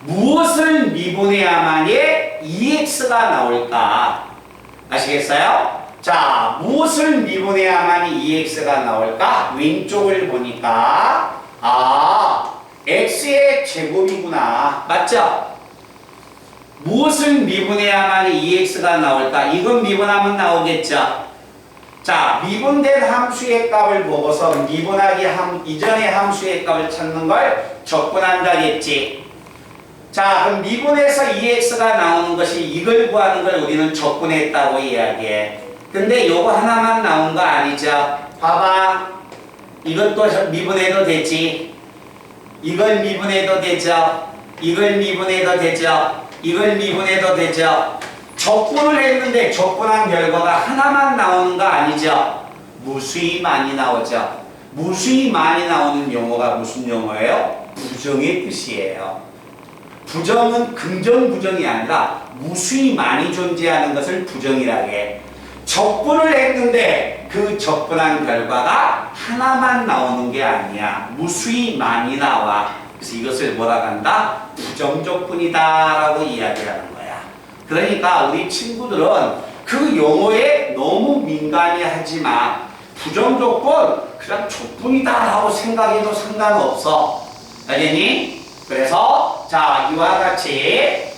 무엇을 미분해야만이 EX가 나올까? 아시겠어요? 자, 무엇을 미분해야만이 EX가 나올까? 왼쪽을 보니까 X의 제곱이구나. 맞죠? 무엇을 미분해야만이 EX가 나올까? 이건 미분하면 나오겠죠? 자, 미분된 함수의 값을 보고서 미분하기 이전의 함수의 값을 찾는 걸 적분한다겠지. 자, 그럼 미분해서 EX가 나오는 것이 이걸 구하는 걸 우리는 적분했다고 이야기해. 근데 요거 하나만 나온 거 아니죠? 봐봐. 이것도 미분해도 되지. 이걸 미분해도 되죠. 이걸 미분해도 되죠. 이걸 미분해도 되죠. 적분을 했는데 적분한 결과가 하나만 나오는 거 아니죠? 무수히 많이 나오죠. 무수히 많이 나오는 용어가 무슨 용어예요? 부정의 뜻이에요. 부정은 긍정 부정이 아니라 무수히 많이 존재하는 것을 부정이라고 해. 적분을 했는데 그 적분한 결과가 하나만 나오는 게 아니야. 무수히 많이 나와. 그래서 이것을 뭐라고 한다? 부정적분이다 라고 이야기하는 거야. 그러니까 우리 친구들은 그 용어에 너무 민감히 하지 마. 부정조건 그냥 조건이다 라고 생각해도 상관없어. 알겠니? 그래서 자, 이와 같이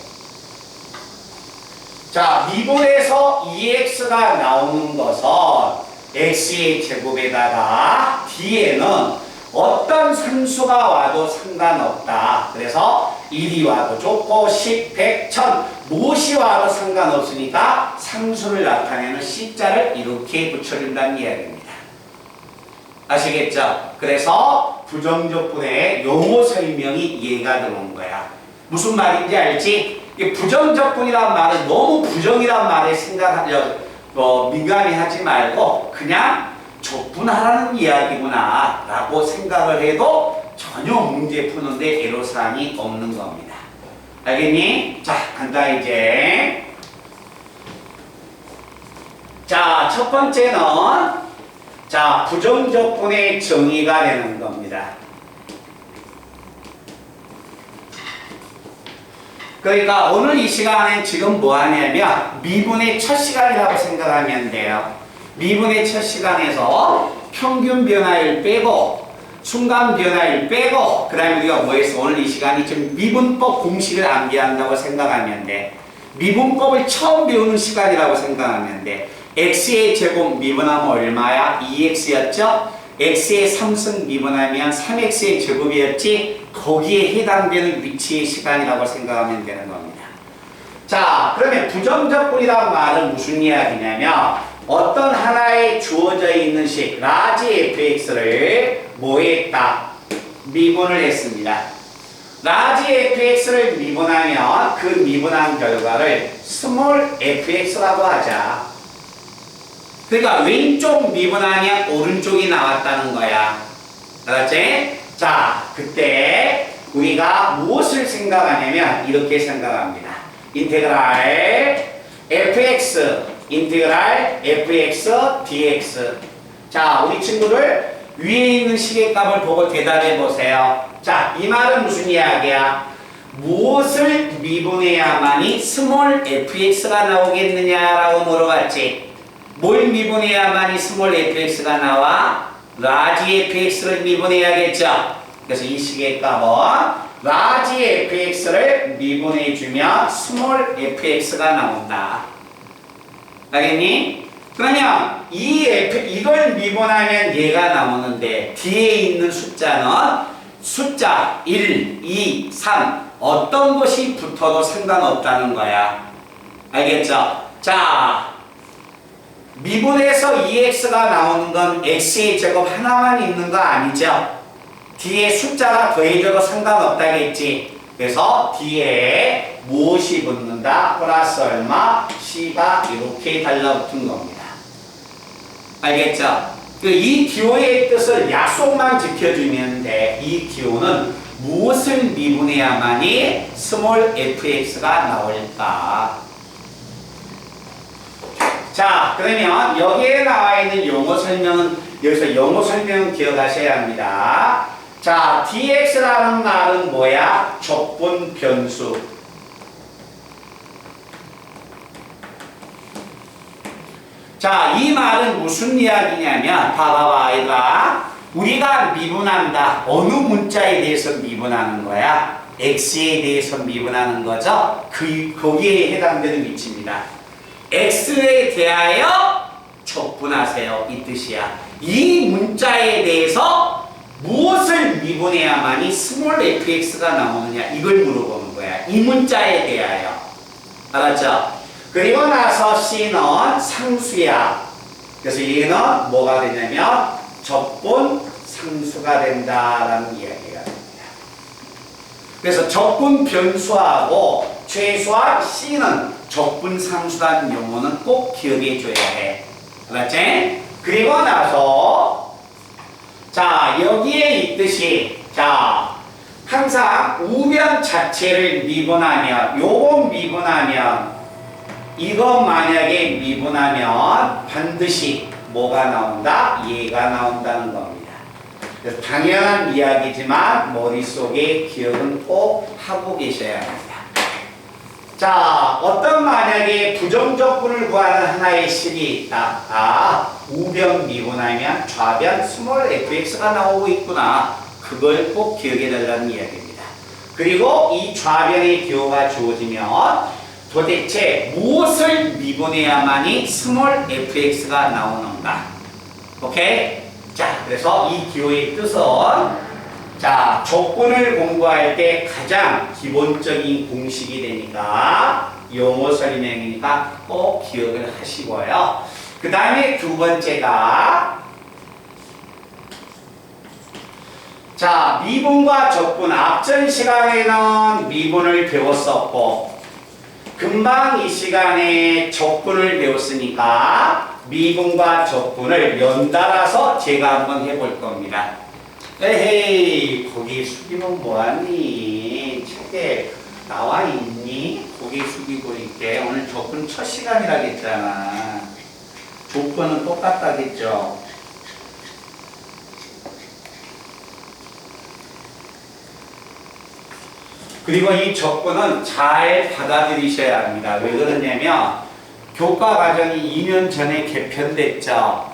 자, 미분에서 EX가 나오는 것은 X의 제곱에다가 D에는 어떤 상수가 와도 상관없다. 그래서 1이 와도 좋고 10, 100, 1000 무엇이 와도 상관없으니까 상수를 나타내는 C자를 이렇게 붙여준다는 이야기입니다. 아시겠죠? 그래서 부정적분의 용어 설명이 이해가 들어온 거야. 무슨 말인지 알지? 이 부정적분이란 말은 너무 부정이란 말에 민감히 하지 말고 그냥 적분하라는 이야기구나 라고 생각을 해도 전혀 문제 푸는데 애로사항이 없는 겁니다. 알겠니? 자, 간다 이제. 자, 첫 번째는 자, 부정적분의 정의가 되는 겁니다. 그러니까 오늘 이 시간에 지금 뭐 하냐면 미분의 첫 시간이라고 생각하면 돼요. 미분의 첫 시간에서 평균 변화율 빼고 순간 변화율 빼고 그 다음에 우리가 뭐 했어? 오늘 이 시간이 지금 미분법 공식을 암기한다고 생각하면 돼. 미분법을 처음 배우는 시간이라고 생각하면 돼. x의 제곱 미분하면 얼마야? 2x였죠? x의 3승 미분하면 3x의 제곱이었지? 거기에 해당되는 위치의 시간이라고 생각하면 되는 겁니다. 자, 그러면 부정적분이란 말은 무슨 이야기냐면 어떤 하나에 주어져 있는 식 라지 fx를 뭐 했다? 미분을 했습니다. 라지 fx를 미분하면 그 미분한 결과를 스몰 fx라고 하자. 그러니까 왼쪽 미분하면 오른쪽이 나왔다는 거야. 알았지? 자, 그때 우리가 무엇을 생각하냐면 이렇게 생각합니다. 인테그랄 fx dx. 자, 우리 친구들 위에 있는 식의 값을 보고 대답해 보세요. 자, 이 말은 무슨 이야기야? 무엇을 미분해야만이 스몰 fx가 나오겠느냐라고 물어봤지. 뭘 미분해야만이 스몰 fx가 나와? 라지 fx를 미분해야겠죠. 그래서 이 식의 값은 라지 fx를 미분해주면 스몰 fx가 나온다. 알겠니? 그러면 이걸 미분하면 얘가 나오는데 뒤에 있는 숫자는 숫자 1, 2, 3 어떤 것이 붙어도 상관없다는 거야. 알겠죠? 자, 미분해서 2x가 나오는 건 x의 제곱 하나만 있는 거 아니죠? 뒤에 숫자가 더해져도 상관없다겠지. 그래서 뒤에 무엇이 붙는다? 플러스 얼마? c가 이렇게 달라붙은 겁니다. 알겠죠? 이 DO의 뜻을 약속만 지켜주면 돼. 이 DO는 무엇을 미분해야만이 스몰 fx가 나올까? 자, 그러면 여기에 나와 있는 용어 설명은 여기서 용어 설명은 기억하셔야 합니다. 자, dx라는 말은 뭐야? 적분 변수. 자, 이 말은 무슨 이야기냐면 봐봐봐 얘들아. 우리가 미분한다. 어느 문자에 대해서 미분하는 거야? x에 대해서 미분하는 거죠? 거기에 해당되는 위치입니다. x에 대하여 적분하세요. 이 뜻이야. 이 문자에 대해서 무엇을 미분해야만이 스몰 fx가 나오느냐 이걸 물어보는 거야. 이 문자에 대하여. 알았죠? 그리고 나서 c는 상수야. 그래서 얘는 뭐가 되냐면 적분 상수가 된다라는 이야기가 됩니다. 그래서 적분 변수하고 최소한 c는 적분 상수라는 용어는 꼭 기억해 줘야 해. 알았지? 그리고 나서 자, 여기에 있듯이 자, 항상 우변 자체를 미분하면 요거 미분하면 이거 만약에 미분하면 반드시 뭐가 나온다? 얘가 나온다는 겁니다. 그래서 당연한 이야기지만 머릿속에 기억은 꼭 하고 계셔야 합니다. 자, 어떤 만약에 부정적분을 구하는 하나의 식이 있다. 아, 우변 미분하면 좌변 스몰 fx가 나오고 있구나. 그걸 꼭 기억해 달라는 이야기입니다. 그리고 이 좌변의 기호가 주어지면 도대체 무엇을 미분해야만이 스몰 fx가 나오는가? 오케이? 자, 그래서 이 기호의 뜻은 자, 조건을 공부할 때 가장 기본적인 공식이 되니까 용어 설명이니까 꼭 기억을 하시고요. 그 다음에 두 번째가 자, 미분과 적분. 앞전 시간에는 미분을 배웠었고 금방 이 시간에 적분을 배웠으니까 미분과 적분을 연달아서 제가 한번 해볼 겁니다. 에헤이, 고개 숙이면 뭐하니? 책에 나와 있니? 고개 숙이고 있게. 오늘 적분 첫 시간이라겠잖아. 조건은 똑같다겠죠? 그리고 이 적분은 잘 받아들이셔야 합니다. 왜 그러냐면 교과 과정이 2년 전에 개편됐죠.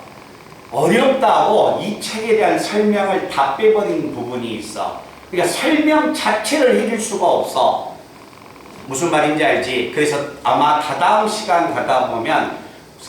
어렵다고 이 책에 대한 설명을 다 빼버린 부분이 있어. 그러니까 설명 자체를 해줄 수가 없어. 무슨 말인지 알지? 그래서 아마 다다음 시간 가다 보면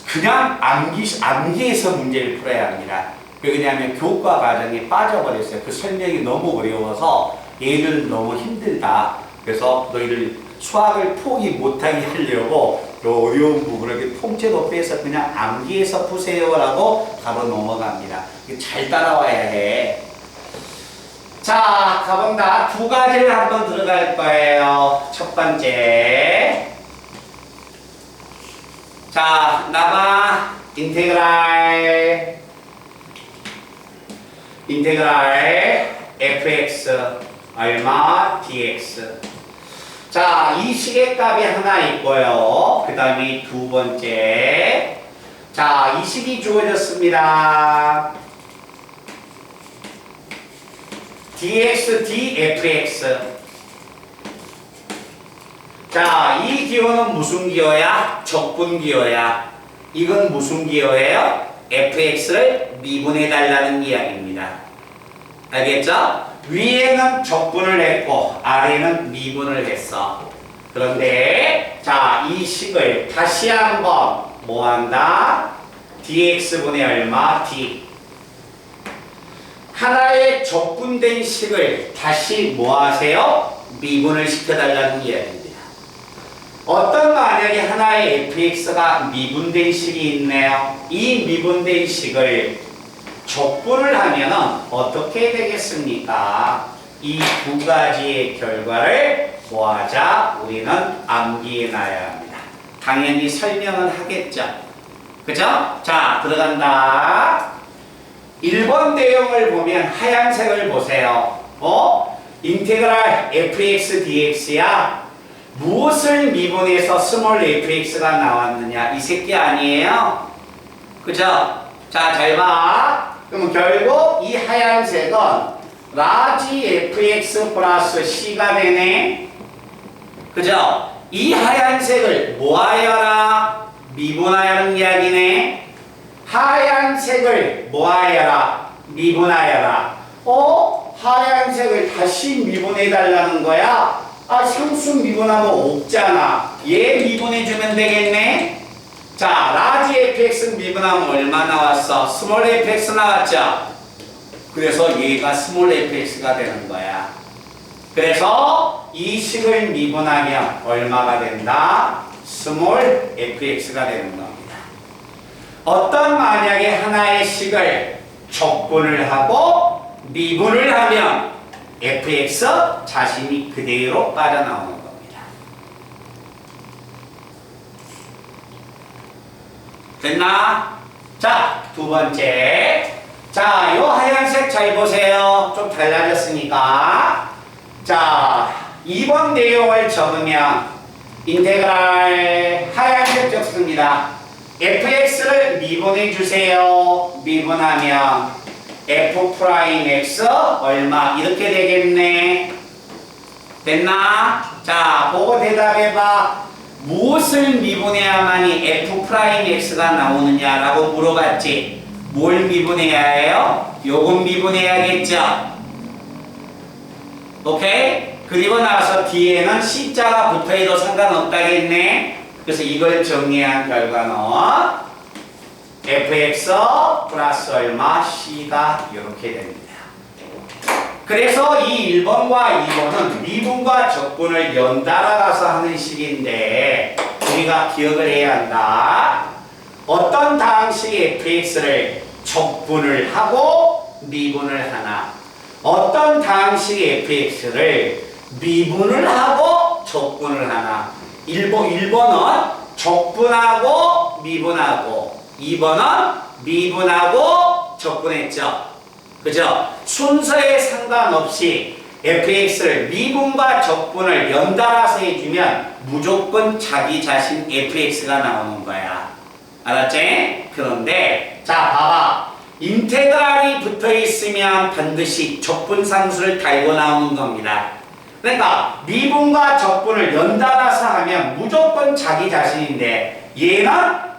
그냥 암기에서 문제를 풀어야 합니다. 왜냐하면 교과 과정에 빠져버렸어요. 그 설명이 너무 어려워서 얘는 너무 힘들다. 그래서 너희를 수학을 포기 못하게 하려고 요 어려운 부분을 통째로 빼서 그냥 암기해서 푸세요라고 바로 넘어갑니다. 잘 따라와야 해. 자, 가본다. 두 가지를 한번 들어갈 거예요. 첫 번째. 자, 나가 인테그랄 fx 얼마 dx. 자, 이 식의 값이 하나 있고요. 그 다음에 두 번째. 자, 이 식이 주어졌습니다. dx dfx. 자, 이 기호는 무슨 기호야? 적분 기호야. 이건 무슨 기호예요? fx를 미분해 달라는 이야기입니다. 알겠죠? 위에는 적분을 했고 아래는 미분을 했어. 그런데 자, 이 식을 다시 한번 뭐 한다? dx분의 얼마? d. 하나의 적분된 식을 다시 뭐 하세요? 미분을 시켜달라는 이야기입니다. 어떤 만약에 하나의 fx가 미분된 식이 있네요. 이 미분된 식을 적분을 하면은 어떻게 되겠습니까? 이 두 가지의 결과를 뭐하자? 우리는 암기해 놔야 합니다. 당연히 설명은 하겠죠. 그죠? 자, 들어간다. 1번 내용을 보면 하얀색을 보세요. 인테그랄 fx dx야. 무엇을 미분해서 스몰 fx가 나왔느냐? 이 새끼 아니에요? 그죠? 자, 잘 봐. 그럼 결국 이 하얀색은 라지 fx 플러스 c가 되네. 그죠? 이 하얀색을 뭐하여라? 미분하여라는 이야기네. 하얀색을 뭐하여라? 미분하여라. 하얀색을 다시 미분해 달라는 거야? 아, 상수 미분하면 없잖아. 얘 미분해주면 되겠네. 자, 라지 fx 미분하면 얼마 나왔어? 스몰 fx 나왔죠? 그래서 얘가 스몰 fx가 되는 거야. 그래서 이 식을 미분하면 얼마가 된다? 스몰 fx가 되는 겁니다. 어떤 만약에 하나의 식을 적분을 하고 미분을 하면 fx 자신이 그대로 빠져나오는 겁니다. 됐나? 자, 두 번째. 자, 요 하얀색 잘 보세요. 좀 달라졌으니까. 자, 2번 내용을 적으면 인테그랄 하얀색 적습니다. fx를 미분해 주세요. 미분하면 f'x 얼마 이렇게 되겠네. 됐나? 자, 보고 대답해봐. 무엇을 미분해야만이 f'x가 나오느냐라고 물어봤지. 뭘 미분해야 해요? 요건 미분해야겠죠? 오케이? 그리고 나서 뒤에는 C자가 붙어있어도 상관없다겠네. 그래서 이걸 정리한 결과는 fx 플러스 얼마 c가 이렇게 됩니다. 그래서 이 1번과 2번은 미분과 적분을 연달아 가서 하는 식인데 우리가 기억을 해야 한다. 어떤 다항식의 fx를 적분을 하고 미분을 하나, 어떤 다항식의 fx를 미분을 하고 적분을 하나. 1번은 적분하고 미분하고 2번은 미분하고 적분했죠. 그죠? 순서에 상관없이 fx를 미분과 적분을 연달아서 해주면 무조건 자기 자신 fx가 나오는 거야. 알았지? 그런데 자 봐봐. 인테그랄이 붙어 있으면 반드시 적분상수를 달고 나오는 겁니다. 그러니까 미분과 적분을 연달아서 하면 무조건 자기 자신인데 얘는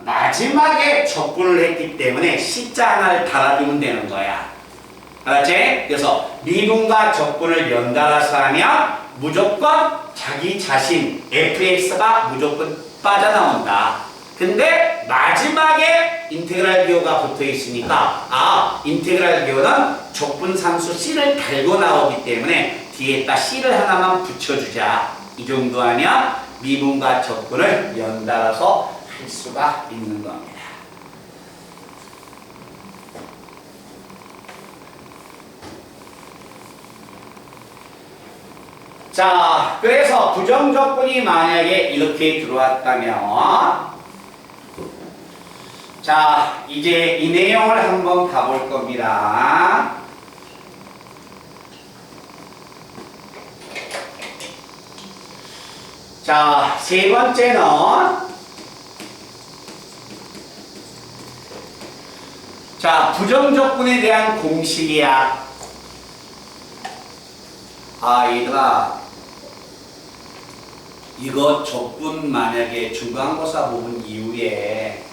마지막에 적분을 했기 때문에 C자 하나를 달아주면 되는 거야. 알았지? 그래서 미분과 적분을 연달아서 하면 무조건 자기 자신 fx가 무조건 빠져나온다. 근데 마지막에 인테그랄 기호가 붙어 있으니까 인테그랄 기호는 적분상수 C를 달고 나오기 때문에 뒤에다 C를 하나만 붙여주자. 이 정도 하면 미분과 적분을 연달아서 할 수가 있는 겁니다. 자, 그래서 부정적분이 만약에 이렇게 들어왔다면 자, 이제 이 내용을 한번 가볼 겁니다. 자, 세 번째는 자, 부정적분에 대한 공식이야. 얘들아, 이거 적분 만약에 중간고사 부분 이후에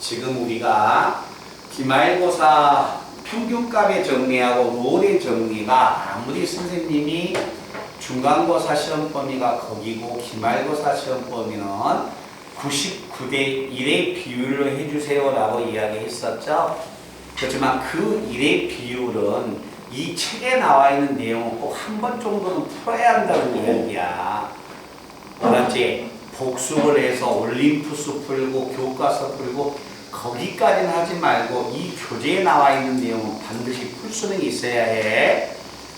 지금 우리가 기말고사 평균값의 정리하고 롤의 정리가 아무리 선생님이 중간고사 시험 범위가 거기고 기말고사 시험 범위는 99대 1의 비율로 해주세요 라고 이야기했었죠. 그렇지만 그 1의 비율은 이 책에 나와 있는 내용을 꼭 한 번 정도는 풀어야 한다는 이야기야. 알았지? 복습을 해서 올림푸스 풀고 교과서 풀고 거기까지는 하지 말고 이 교재에 나와 있는 내용은 반드시 풀 수는 있어야 해.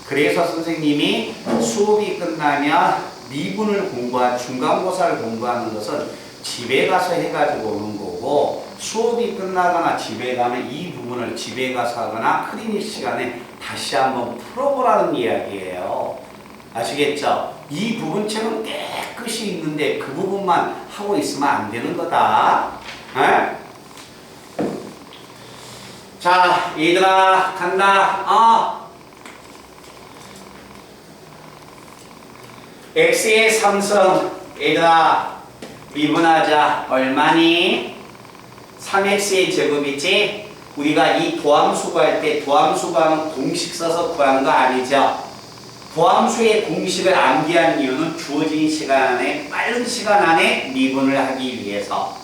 그래서 선생님이 수업이 끝나면 미분을 중간고사를 공부하는 것은 집에 가서 해가지고 오는 거고, 수업이 끝나거나 집에 가면 이 부분을 집에 가서 하거나 클리닉 시간에 다시 한번 풀어보라는 이야기예요. 아시겠죠? 이 부분책은 깨끗이 있는데 그 부분만 하고 있으면 안 되는 거다. 에? 자, 얘들아 간다. x의 3승 얘들아 미분하자. 얼마니? 3x의 제곱이지? 우리가 이 도함수 구할 때 도함수 구하는 공식 써서 구한 거 아니죠? 도함수의 공식을 암기한 이유는 주어진 시간 안에, 빠른 시간 안에 미분을 하기 위해서.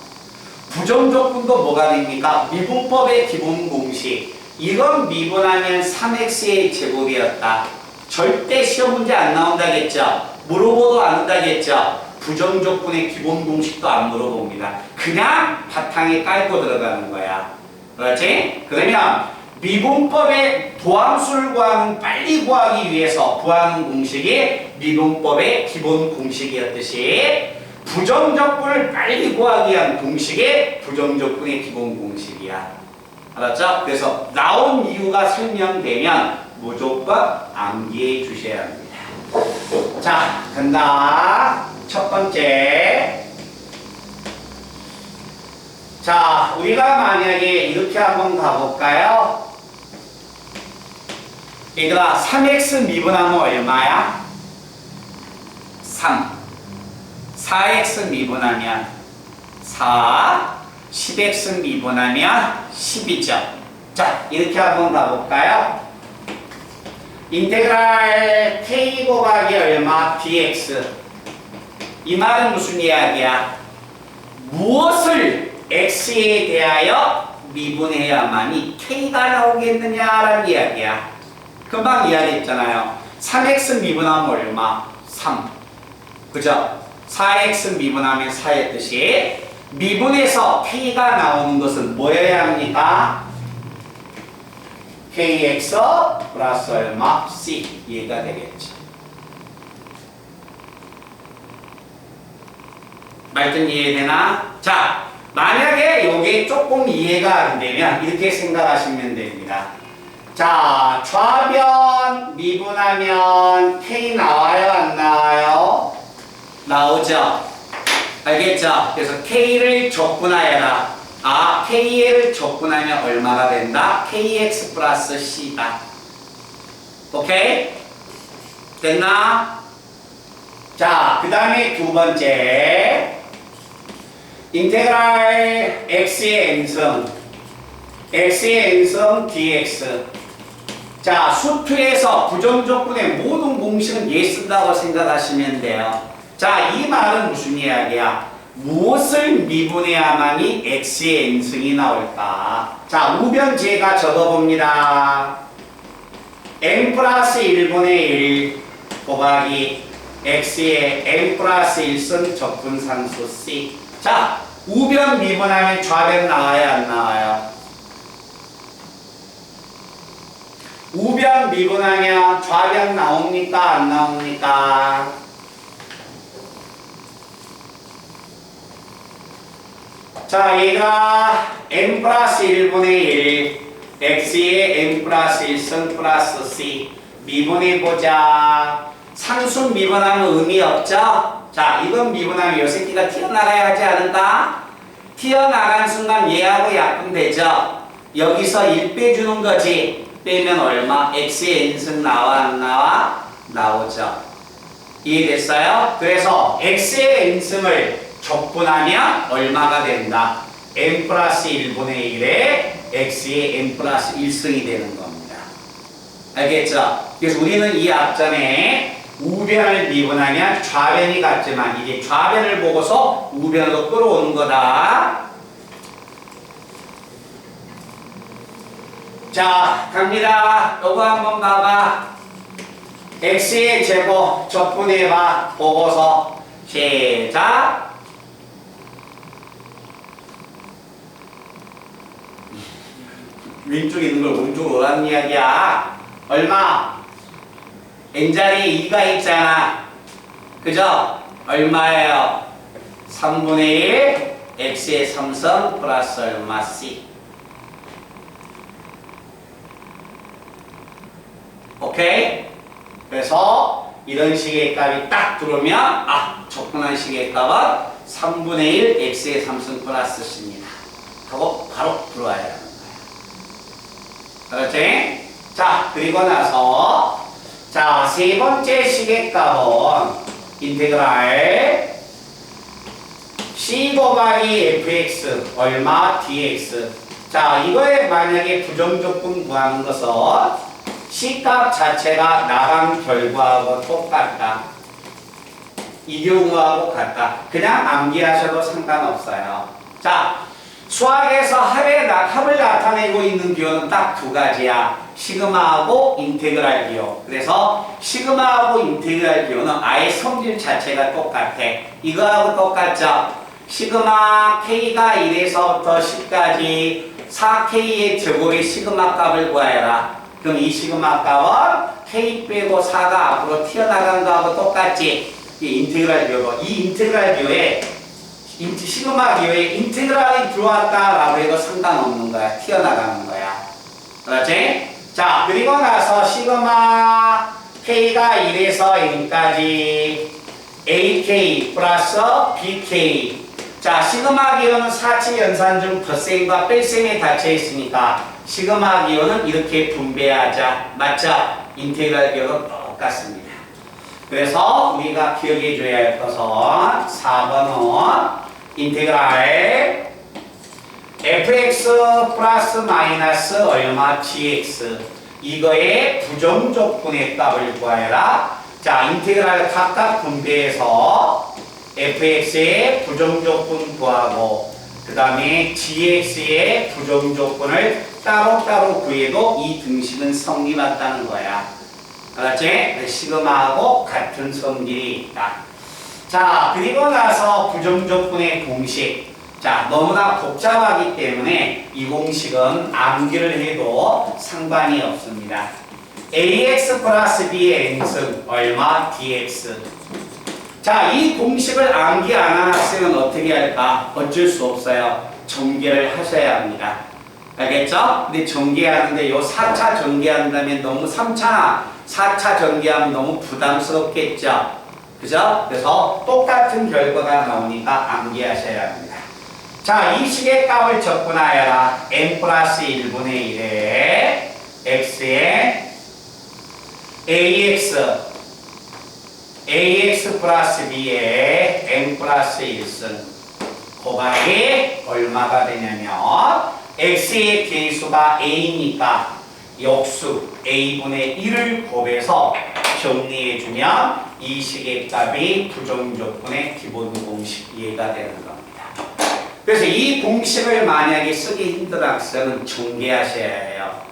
부정적분도 뭐가 됩니까? 미분법의 기본 공식. 이건 미분하면 3x의 제곱이었다. 절대 시험 문제 안 나온다겠죠? 물어보도 안 한다겠죠? 부정적분의 기본 공식도 안 물어봅니다. 그냥 바탕에 깔고 들어가는 거야. 그렇지? 그러면 미분법의 도함수를 구하는, 빨리 구하기 위해서 구하는 공식이 미분법의 기본 공식이었듯이 부정적분을 빨리 구하기 위한 공식이 부정적분의 기본 공식이야. 알았죠? 그래서 나온 이유가 설명되면 무조건 암기해 주셔야 합니다. 자, 간다. 첫 번째. 자, 우리가 만약에 이렇게 한번 가볼까요? 얘들아, 3x 미분하면 얼마야? 3. 4x 미분하면 4. 10x 미분하면 10이죠. 자, 이렇게 한번 가볼까요? 인테그랄 k 곱하기 얼마? dx. 이 말은 무슨 이야기야? 무엇을 x에 대하여 미분해야만이 K가 나오겠느냐라는 이야기야. 금방 이야기했잖아요. 3x 미분하면 얼마? 3. 그죠? 4x 미분하면 4였듯이 미분해서 K가 나오는 것은 뭐여야 합니까? KX 플러스 얼마? C. 이해가 되겠죠. 말든 이해되나? 자, 만약에 이게 조금 이해가 안 되면 이렇게 생각하시면 됩니다. 자, 좌변 미분하면 K 나와요? 안 나와요? 나오죠? 알겠죠? 그래서 K를 적분하여라. 아, K를 적분하면 얼마가 된다? KX 플러스 C다. 오케이? 됐나? 자, 그 다음에 두 번째. 인테그랄 x의 n승, x의 n승 dx. 자, 수투에서 부정조건의 모든 공식은 예 쓴다고 생각하시면 돼요. 자, 이 말은 무슨 이야기야? 무엇을 미분해야만이 x의 n승이 나올까? 자, 우변 제가 적어봅니다. n 플러스 1분의 1 곱하기 x의 n 플러스 1승 적분상수 c. 자, 우변 미분하면 좌변 나와요? 안 나와요? 우변 미분하면 좌변 나옵니까? 안 나옵니까? 자, 얘가 n 플러스 1분의 1 x의 n 플러스 1승 플러스 c 미분해보자. 상수 미분하면 의미 없죠? 자, 이건 미분하면 요 새끼가 튀어나가야 하지 않을까? 튀어나간 순간 얘하고 약분되죠? 여기서 1 빼주는 거지. 빼면 얼마? x의 n승 나와 안 나와? 나오죠. 이해됐어요? 그래서 x의 n승을 적분하면 얼마가 된다? n 플러스 1분의 1에 x의 n 플러스 1승이 되는 겁니다. 알겠죠? 그래서 우리는 이 앞전에 우변을 미분하면 좌변이 같지만 이게 좌변을 보고서 우변으로 끌어오는 거다. 자, 갑니다. 요거 한번 봐봐. x의 제곱 적분해봐. 보고서 시작. 왼쪽에 있는 걸 오른쪽으로 오라는 이야기야. 얼마? n자리에 2가 있잖아. 그죠? 얼마예요? 3분의 1 x의 3승 플러스 얼마 c. 오케이? 그래서 이런 식의 값이 딱 들어오면 아, 적분한 식의 값은 3분의 1 x의 3승 플러스 c입니다. 하고 바로 들어와야 하는 거야. 그렇지? 자, 그리고 나서 자, 세 번째 식의 값은 인테그랄 c 곱하기 fx 얼마 dx. 자, 이거에 만약에 부정조건 구하는 것은 C값 자체가 나간 결과하고 똑같다. 이 경우하고 같다. 그냥 암기하셔도 상관없어요. 자, 수학에서 합을 나타내고 있는 기호는 딱 두 가지야. 시그마하고 인테그랄 기호. 그래서 시그마하고 인테그랄 기호는 아예 성질 자체가 똑같아. 이거하고 똑같죠? 시그마 K가 1에서부터 10까지 4K의 제곱의 시그마 값을 구하여라. 그럼 이 시그마 값은 K 빼고 4가 앞으로 튀어나간 거하고 똑같지? 이 인테그랄 기호고, 이 인테그랄 기호에 시그마 기호에 인테그랄이 들어왔다라고 해도 상관없는 거야. 튀어나가는 거야. 그렇지? 자, 그리고 나서 시그마 K가 1에서 n까지 AK 플러스 BK. 자, 시그마 기호는 사치 연산 중 덧셈과 뺄셈에 닫혀 있으니까 시그마 기호는 이렇게 분배하자. 맞죠? 인테그랄 기호도 똑같습니다. 그래서 우리가 기억해 줘야 할 것은 4번은 인테그랄 fx 플러스 마이너스 얼마 gx 이거의 부정조건의 값을 구하여라. 자, 인테그랄 각각 분배해서 fx의 부정조건 구하고 그 다음에 gx의 부정조건을 따로따로 구해도 이 등식은 성립한다는 거야. 알았지? 시그마하고 같은 성질이 있다. 자, 그리고 나서 부정조건의 공식. 자, 너무나 복잡하기 때문에 이 공식은 암기를 해도 상관이 없습니다. ax 플러스 b의 n승 얼마 dx. 자, 이 공식을 암기 안 한 학생은 어떻게 할까? 어쩔 수 없어요. 전개를 하셔야 합니다. 알겠죠? 근데 전개하는데 요 4차 전개한다면 너무 3차, 4차 전개하면 너무 부담스럽겠죠? 그죠? 그래서 똑같은 결과가 나오니까 암기하셔야 합니다. 자, 이 식의 값을 접근하여라. n 플러스 1분의 1에 x에 ax 플러스 b에 n 플러스 1승 곱하기 얼마가 되냐면 x의 개수가 a니까 역수 a분의 1을 곱해서 정리해주면 이 식의 값이 부정조건의 기본 공식 이해가 되는 겁니다. 그래서 이 공식을 만약에 쓰기 힘든 학생은 전개하셔야 해요.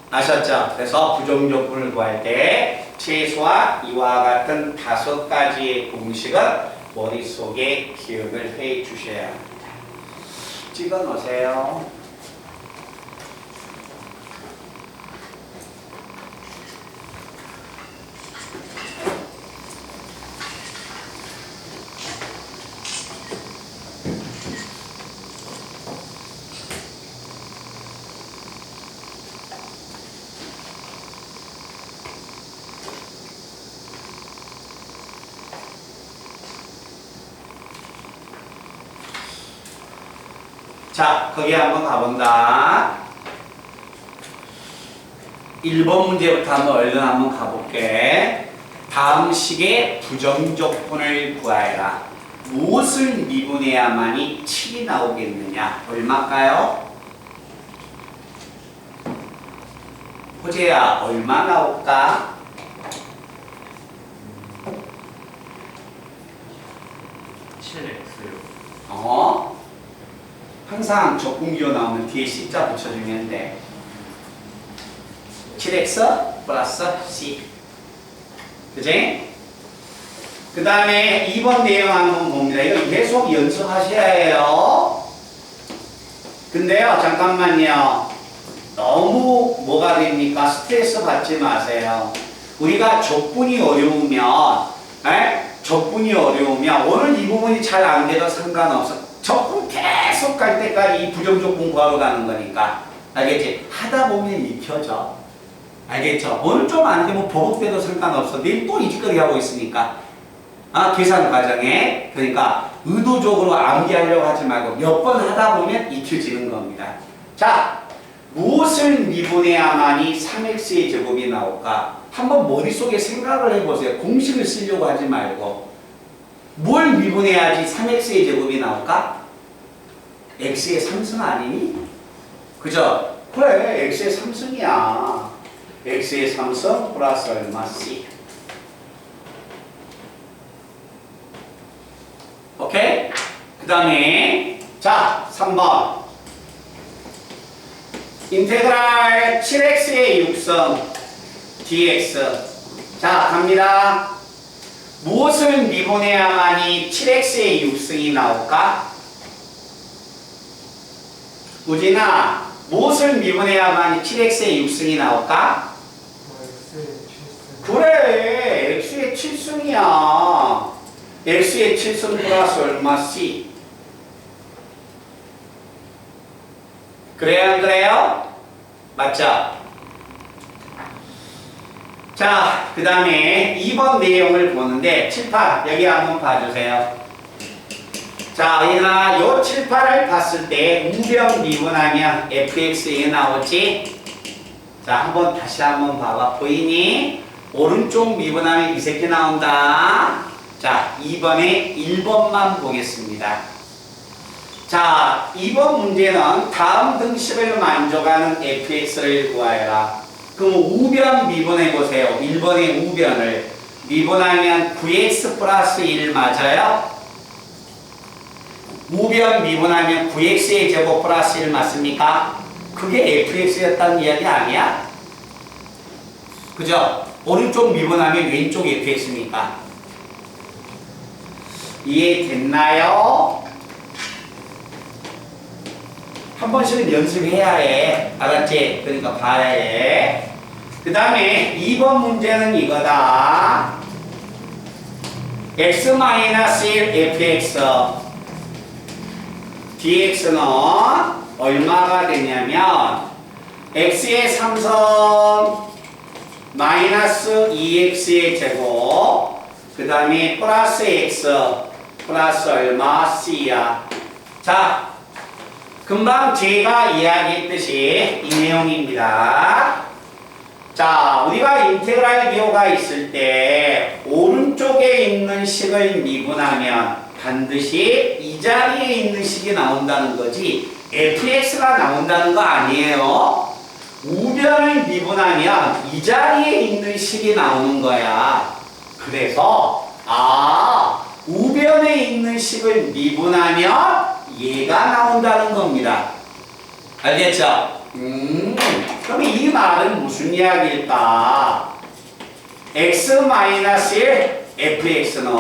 아셨죠? 그래서 부정조건을 구할 때 최소한 이와 같은 5가지의 공식은 머릿속에 기억을 해 주셔야 합니다. 찍어 놓으세요. 자, 거기 한번 가본다. 1번 문제부터 얼른 한번 가볼게. 다음 식의 부정조건을 구하여라. 무엇을 미분해야만이 7이 나오겠느냐? 얼마일까요? 호재야, 얼마 나올까? 7x요. 항상 적분기호 나오면 뒤에 C자 붙여주면 돼. 7x 플러스 C. 그치? 그 다음에 2번 내용 한번 봅니다. 이거 계속 연습하셔야 해요. 근데요, 잠깐만요. 너무 뭐가 됩니까? 스트레스 받지 마세요. 우리가 적분이 어려우면, 적분이 어려우면 오늘 이 부분이 잘 안 돼도 상관없어. 적분 계속 갈 때까지 이 부정조건 구하러 가는 거니까. 알겠지? 하다 보면 익혀져. 알겠죠? 오늘 좀 안 되면 버벅대도 상관없어. 내일 또 이 짓거리 하고 있으니까. 계산 과정에. 그러니까 의도적으로 암기하려고 하지 말고 몇 번 하다 보면 익혀지는 겁니다. 자, 무엇을 미분해야만이 3x의 제곱이 나올까? 한번 머릿속에 생각을 해보세요. 공식을 쓰려고 하지 말고. 뭘 미분해야지 3x의 제곱이 나올까? x의 3승 아니니? 그죠? 그래, x의 3승이야. x의 3승 플러스 얼마? c. 오케이? 그 다음에 자, 3번 인테그랄 7x의 6승 dx. 자, 갑니다. 무엇을 미분해야만이 7x의 6승이 나올까? 우진아, 무엇을 미분해야만이 7x의 6승이 나올까? 그래, x의 7승이야. x의 7승 플러스 얼마? c. 그래요, 안 그래요? 맞죠? 자, 그 다음에 2번 내용을 보는데 7, 8 여기 한번 봐주세요. 자, 얘가 요 7, 8을 봤을 때 우변 미분하면 fx에 나오지? 자, 한번 다시 한번 봐봐. 보이니? 오른쪽 미분하면 이 새끼 나온다. 자, 2번에 1번만 보겠습니다. 자, 2번 문제는 다음 등식을 만족하는 fx를 구하여라. 그럼 우변 미분해 보세요. 1번의 우변을 미분하면 9x 플러스 1 맞아요? 우변 미분하면 9x의 제곱 플러스 1 맞습니까? 그게 fx였다는 이야기 아니야? 그죠? 오른쪽 미분하면 왼쪽 fx니까. 이해됐나요? 한 번씩은 연습해야 해. 알았지? 그러니까 봐야 해. 그 다음에 2번 문제는 이거다. x-1 fx dx는 얼마가 되냐면 x의 3선 마이너스 2x의 제곱 그 다음에 플러스 x 플러스 얼마 c야. 자, 금방 제가 이야기했듯이 이 내용입니다. 자, 우리가 인테그랄 기호가 있을 때 오른쪽에 있는 식을 미분하면 반드시 이 자리에 있는 식이 나온다는 거지 fx가 나온다는 거 아니에요. 우변을 미분하면 이 자리에 있는 식이 나오는 거야. 그래서 우변에 있는 식을 미분하면 얘가 나온다는 겁니다. 알겠죠? 그럼 이 말은 무슨 이야기일까? x-1 fx는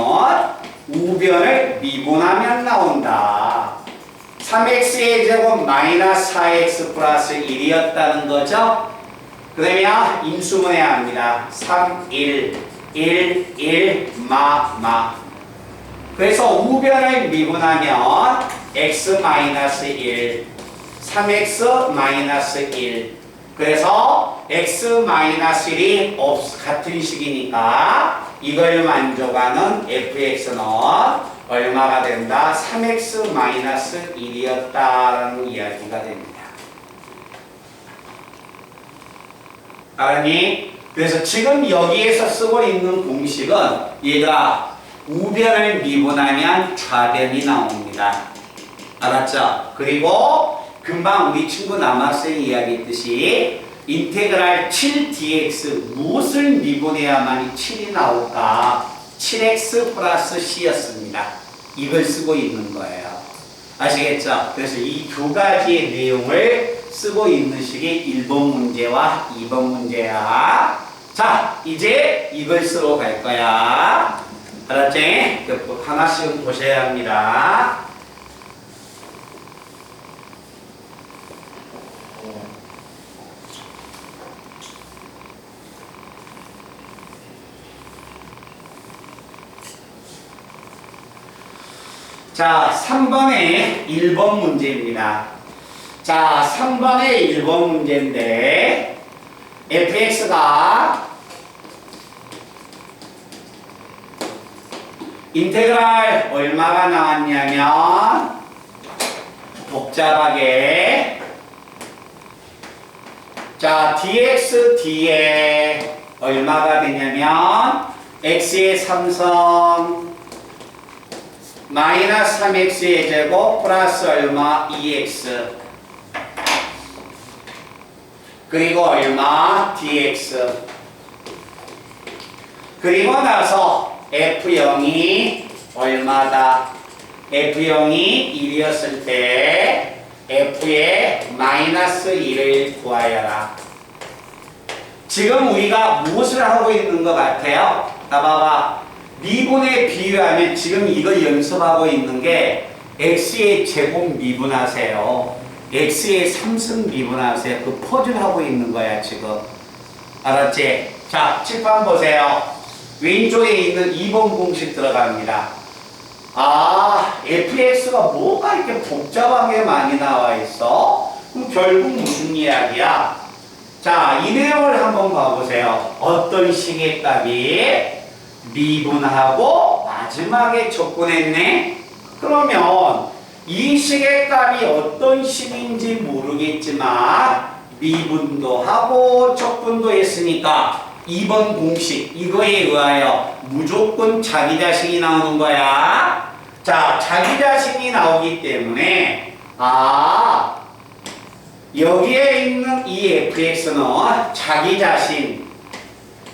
우변을 미분하면 나온다. 3x의 제곱 마이너스 4x 플러스 1이었다는 거죠? 그러면 인수분해야 합니다. 3, 1, 1, 1, 그래서 우변을 미분하면 x-1, 3x-1 그래서 x-1이 같은 식이니까 이걸 만족하는 fx는 얼마가 된다? 3x-1이었다라는 이야기가 됩니다. 알았니? 그래서 지금 여기에서 쓰고 있는 공식은 얘가 우변을 미분하면 좌변이 나옵니다. 알았죠? 그리고 금방 우리 친구 남학생이 이야기했듯이 인테그랄 7dx 무엇을 미분해야만 7이 나올까? 7x 플러스 c였습니다. 이걸 쓰고 있는 거예요. 아시겠죠? 그래서 이 두 가지의 내용을 쓰고 있는 식이 1번 문제와 2번 문제야. 자, 이제 이걸 쓰러 갈 거야. 알았지? 하나씩은 보셔야 합니다. 자, 3번의 1번 문제입니다. 자, 3번의 1번 문제인데 fx가 인테그랄 얼마가 나왔냐면 복잡하게 자, dx d에 얼마가 되냐면 x의 3선 마이너스 3x의 제곱 플러스 얼마 2x 그리고 얼마 dx 그리고 나서 f0이 얼마다 f0이 1이었을 때 f의 마이너스 1을 구하여라. 지금 우리가 무엇을 하고 있는 것 같아요? 나 봐봐. 미분에 비유하면 지금 이걸 연습하고 있는 게 x의 제곱 미분하세요. x의 3승 미분하세요. 그 퍼즐 하고 있는 거야 지금. 알았지? 자, 칠판 보세요. 왼쪽에 있는 2번 공식 들어갑니다. fx가 뭐가 이렇게 복잡하게 많이 나와 있어? 그럼 결국 무슨 이야기야? 자, 이 내용을 한번 봐보세요. 어떤 식의 값이 미분하고 마지막에 적분했네? 그러면 이 식의 값이 어떤 식인지 모르겠지만 미분도 하고 적분도 했으니까 2번 공식 이거에 의하여 무조건 자기 자신이 나오는 거야. 자, 자기 자신이 나오기 때문에 여기에 있는 이 fx는 자기 자신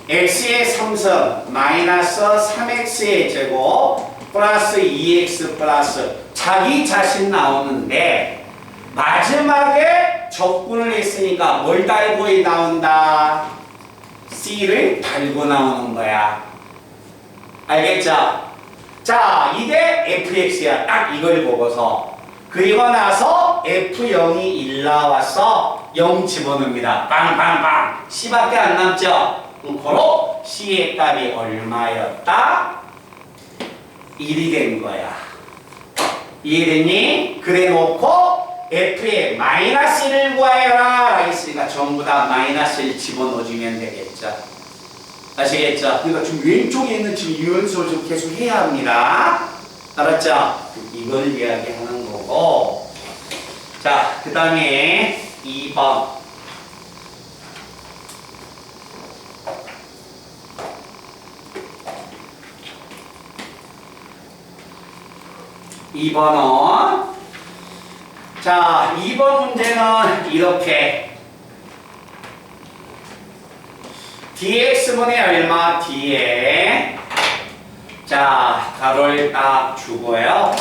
x의 3선 마이너스 3x의 제곱 플러스 2x 플러스 자기 자신 나오는데 마지막에 적분을 했으니까 뭘 달고 나온다? C를 달고 나오는 거야. 알겠죠? 자, 이게 fx야. 딱 이걸 보고서. 그리고 나서 f0이 1 나왔어. 0 집어넣습니다. 빵빵빵. C밖에 안 남죠? 그로 C의 값이 얼마였다? 1이 된 거야. 이해됐니? 그래 놓고 f의 마이너스 1을 구하여라 했으니까 전부 다 마이너스를 집어넣어주면 되겠죠. 아시겠죠? 그러니까 지금 왼쪽에 있는 지금 이 연습을 좀 계속 해야 합니다. 알았죠? 이걸 이야기하는 거고. 자, 그 다음에 2번. 2번은 자, 2번 문제는 이렇게 dx분의 얼마 d에 자, 가로를 딱 주고요.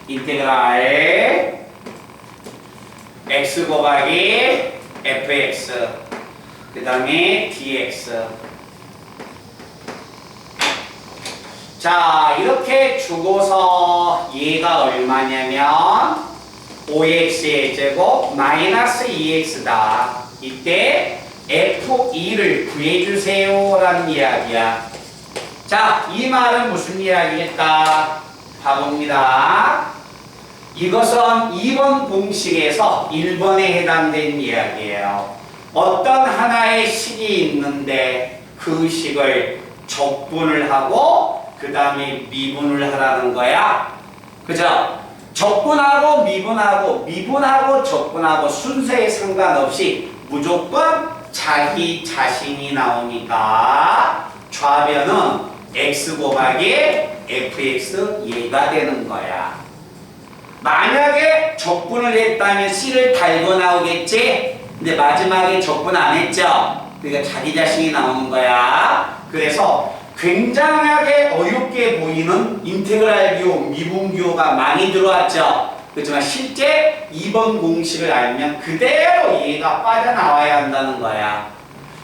인테그랄 x 곱하기 fx 그 다음에 dx 자, 이렇게 주고서 얘가 얼마냐면 5x의 제곱 마이너스 2x다. 이때 f2를 구해주세요 라는 이야기야. 자, 이 말은 무슨 이야기일까? 봐봅니다. 이것은 2번 공식에서 1번에 해당된 이야기예요. 어떤 하나의 식이 있는데 그 식을 적분을 하고 그 다음에 미분을 하라는 거야. 그죠? 적분하고 미분하고 적분하고 순서에 상관없이 무조건 자기 자신이 나오니까 좌변은 x 곱하기 fx 얘가 되는 거야. 만약에 적분을 했다면 c를 달고 나오겠지? 근데 마지막에 적분 안 했죠? 그러니까 자기 자신이 나오는 거야. 그래서 굉장하게 어렵게 보이는 인테그랄 기호, 미분 기호가 많이 들어왔죠. 그렇지만 실제 2번 공식을 알면 그대로 얘가 빠져나와야 한다는 거야.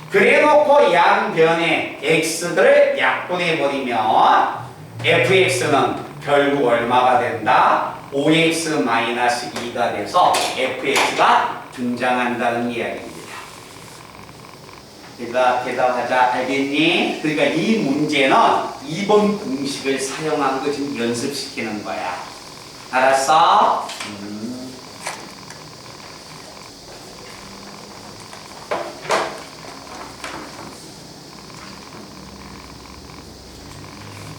그래놓고 양변에 x들을 약분해버리면 fx는 결국 얼마가 된다? 5x-2가 돼서 fx가 등장한다는 이야기입니다. 그러니까 대답하자. 알겠니? 그러니까 이 문제는 2번 공식을 사용한 거 지금 연습시키는 거야. 알았어?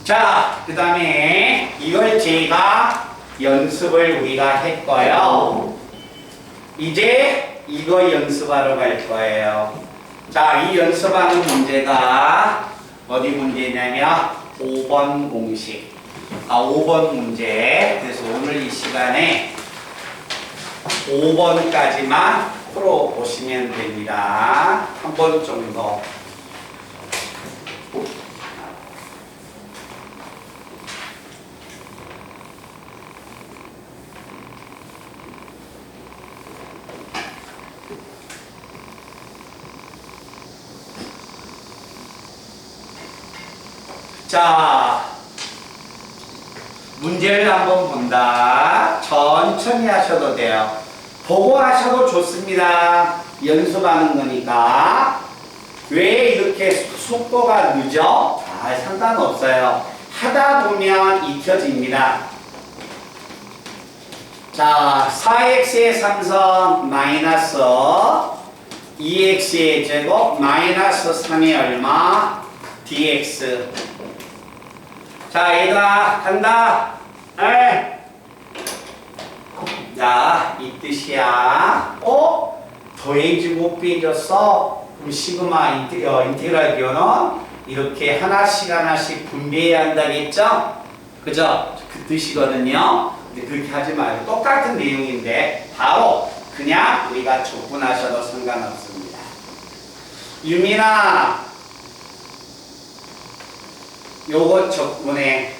자, 그 다음에 이걸 제가 연습을 우리가 했고요. 이제 이거 연습하러 갈 거예요. 자, 이 연습하는 문제가 어디 문제냐면 5번 공식. 5번 문제. 그래서 오늘 이 시간에 5번까지만 풀어보시면 됩니다. 한 번 정도. 자, 문제를 한번 본다. 천천히 하셔도 돼요. 보고 하셔도 좋습니다. 연습하는 거니까. 왜 이렇게 속도가 늦어? 상관없어요. 하다 보면 익혀집니다. 자, 4x의 3선 마이너스 2x의 제곱 마이너스 3이 얼마? dx. 자, 얘들아 간다. 자, 이 뜻이야. 더해지고 빼졌어. 그럼 시그마 인테그랄 기호는 이렇게 하나씩 분배해야 한다겠죠? 그죠? 그 뜻이거든요. 근데 그렇게 하지 말고 똑같은 내용인데 바로 그냥 우리가 적분하셔도 상관없습니다. 유민아, 요거 적분해.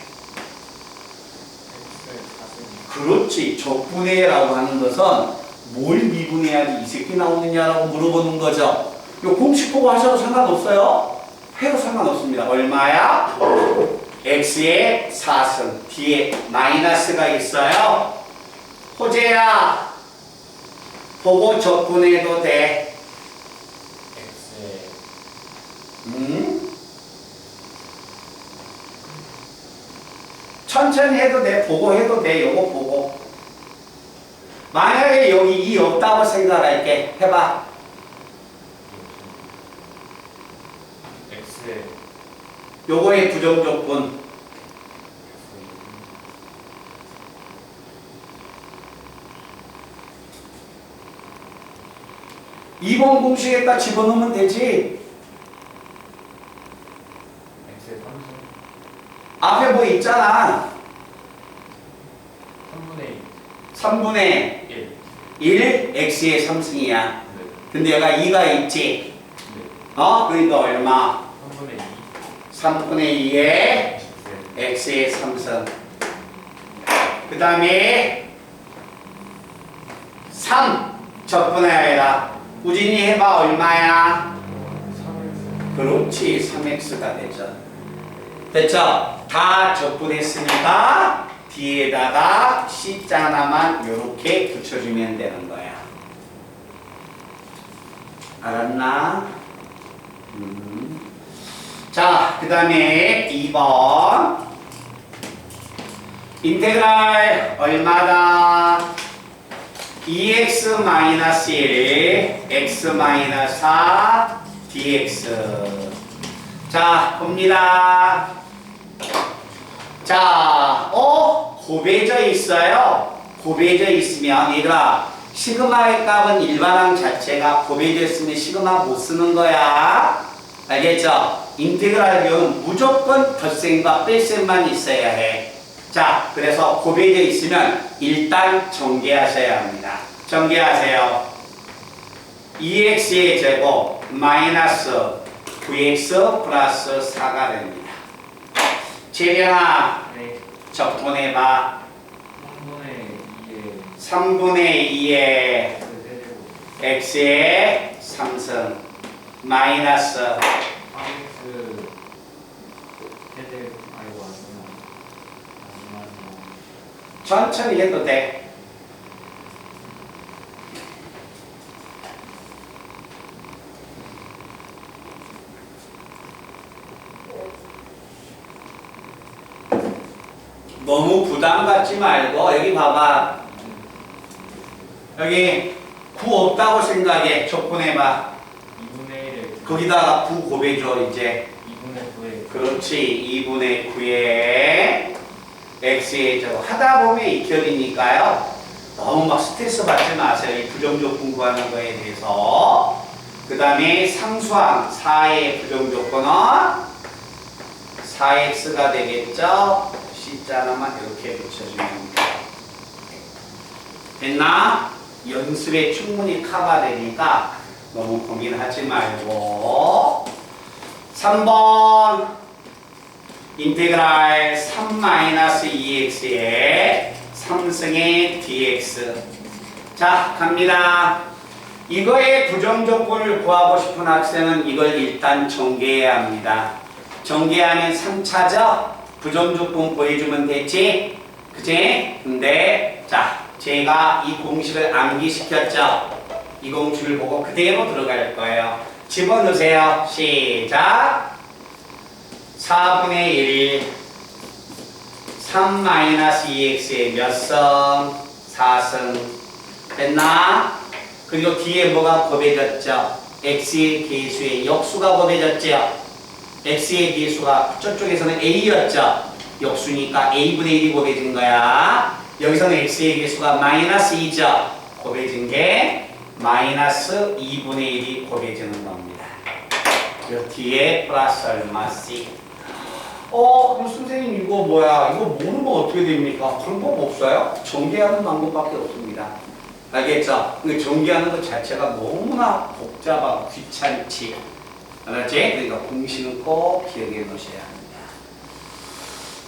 그렇지. 적분해라고 하는 것은 뭘 미분해야지 이 새끼 나오느냐라고 물어보는 거죠. 요 공식 보고 하셔도 상관없어요. 해도 상관없습니다. 얼마야? x의 4승 뒤에 마이너스가 있어요. 호재야 보고 적분해도 돼. X에 천천히 해도 돼. 보고 해도 돼. 요거 보고. 만약에 여기 2 없다고 생각할게. 해봐. X에 요거의 부정조건. 2번 공식에다 집어넣으면 되지. X에 3승 앞에 뭐 있잖아. 3분의 3분의 1 1 x의 3승이야. 네. 근데 얘가 2가 있지. 네. 그러니까 얼마? 3분의 2 3분의 2의 X에 x의 3승. 그 다음에 3 적분해야 우진이 해봐. 얼마야? 3X 그렇지. 3x가 되죠. 됐죠? 다 적분했으니까 뒤에다가 C자 하나만 이렇게 붙여주면 되는 거야. 알았나? 자, 그 다음에 2번 인테그랄 얼마다? 2x-1 x-4 dx. 자, 봅니다. 자, 곱해져 있어요. 곱해져 있으면 얘들아 시그마의 값은 일반항 자체가 곱해져 있으면 시그마 못 쓰는 거야. 알겠죠? 인테그랄 경우는 무조건 덧셈과 뺄셈만 있어야 해. 자, 그래서 곱해져 있으면 일단 전개하셔야 합니다. 전개하세요. 2x의 제곱 마이너스 9x 플러스 4가 됩니다. 재량아 네. 적분해봐. 3분의 2에 3분의 2의 X 세제곱 x의 3승 마이너스 3X 세제곱 아이고 아니구나 천천히 해도 돼. 너무 부담 갖지 말고 여기 봐봐. 여기 9 없다고 생각해. 적분해봐. 2분의 1에 거기다가 9 곱해줘 이제. 2분의 9에 그렇지. 2분의 9에 x의 제곱 하다 보면 익혀지니까요. 너무 막 스트레스 받지 마세요. 이 부정조건 구하는 거에 대해서. 그 다음에 상수항 4의 부정조건은 4x가 되겠죠. C자 하나만 이렇게 붙여주면 됩니다. 됐나? 연습에 충분히 커버되니까 너무 고민하지 말고. 3번 인테그랄 3-2x의 3승의 dx. 자, 갑니다. 이거의 부정조건을 구하고 싶은 학생은 이걸 일단 전개해야 합니다. 전개하면 3차죠? 부정조건 보여주면 됐지? 그치? 근데 자, 제가 이 공식을 암기시켰죠? 이 공식을 보고 그대로 들어갈 거예요. 집어넣으세요. 시작! 4분의 1 3-2x의 몇 승? 4승. 됐나? 그리고 뒤에 뭐가 곱해졌죠? x의 계수의 역수가 곱해졌죠? x의 계수가 저쪽에서는 a였죠? 역수니까 a분의 1이 곱해진 거야. 여기서는 x의 계수가 마이너스 2죠? 곱해진 게 마이너스 2분의 1이 곱해지는 겁니다. 요 뒤에 플러스 얼마 c. 그럼 선생님 이거 뭐야? 이거 모르면 어떻게 됩니까? 방법 없어요? 전개하는 방법밖에 없습니다. 알겠죠? 근데 전개하는 것 자체가 너무나 복잡하고 귀찮지. 알았지? 그러니까 공식은 꼭 기억해 놓으셔야 합니다.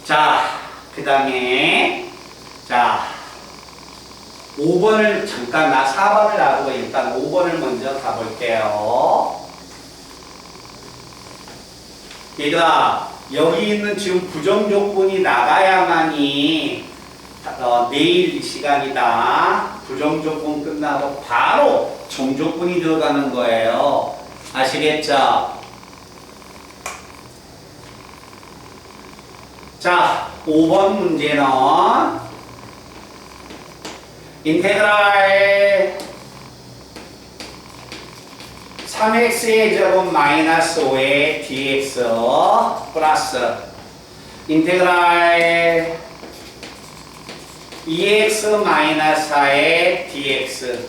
자, 그 다음에 자 5번을 잠깐 나 4번을 놔두고 일단 5번을 먼저 가볼게요. 얘들아, 여기 있는 지금 부정조건이 나가야만이 내일 이 시간이다. 부정조건 끝나고 바로 정조건이 들어가는 거예요. 아시겠죠? 자, 5번 문제는 인테그랄 3x의 제곱 마이너스 5의 dx 플러스 인테그랄 2x 마이너스 4의 dx.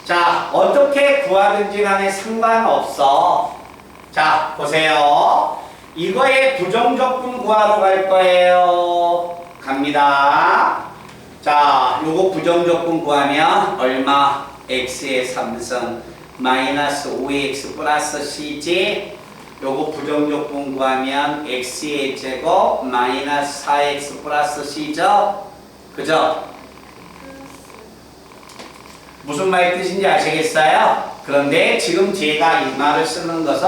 자, 어떻게 구하든지 간에 상관없어. 자, 보세요. 이거의 부정적분 구하러 갈 거예요. 갑니다. 자, 요거 부정적분 구하면 얼마? x의 3승 마이너스 5x 플러스 c지. 요거 부정적분 구하면 x의 제곱 마이너스 4x 플러스 c죠? 그죠? 무슨 말 뜻인지 아시겠어요? 그런데 지금 제가 이 말을 쓰는 것은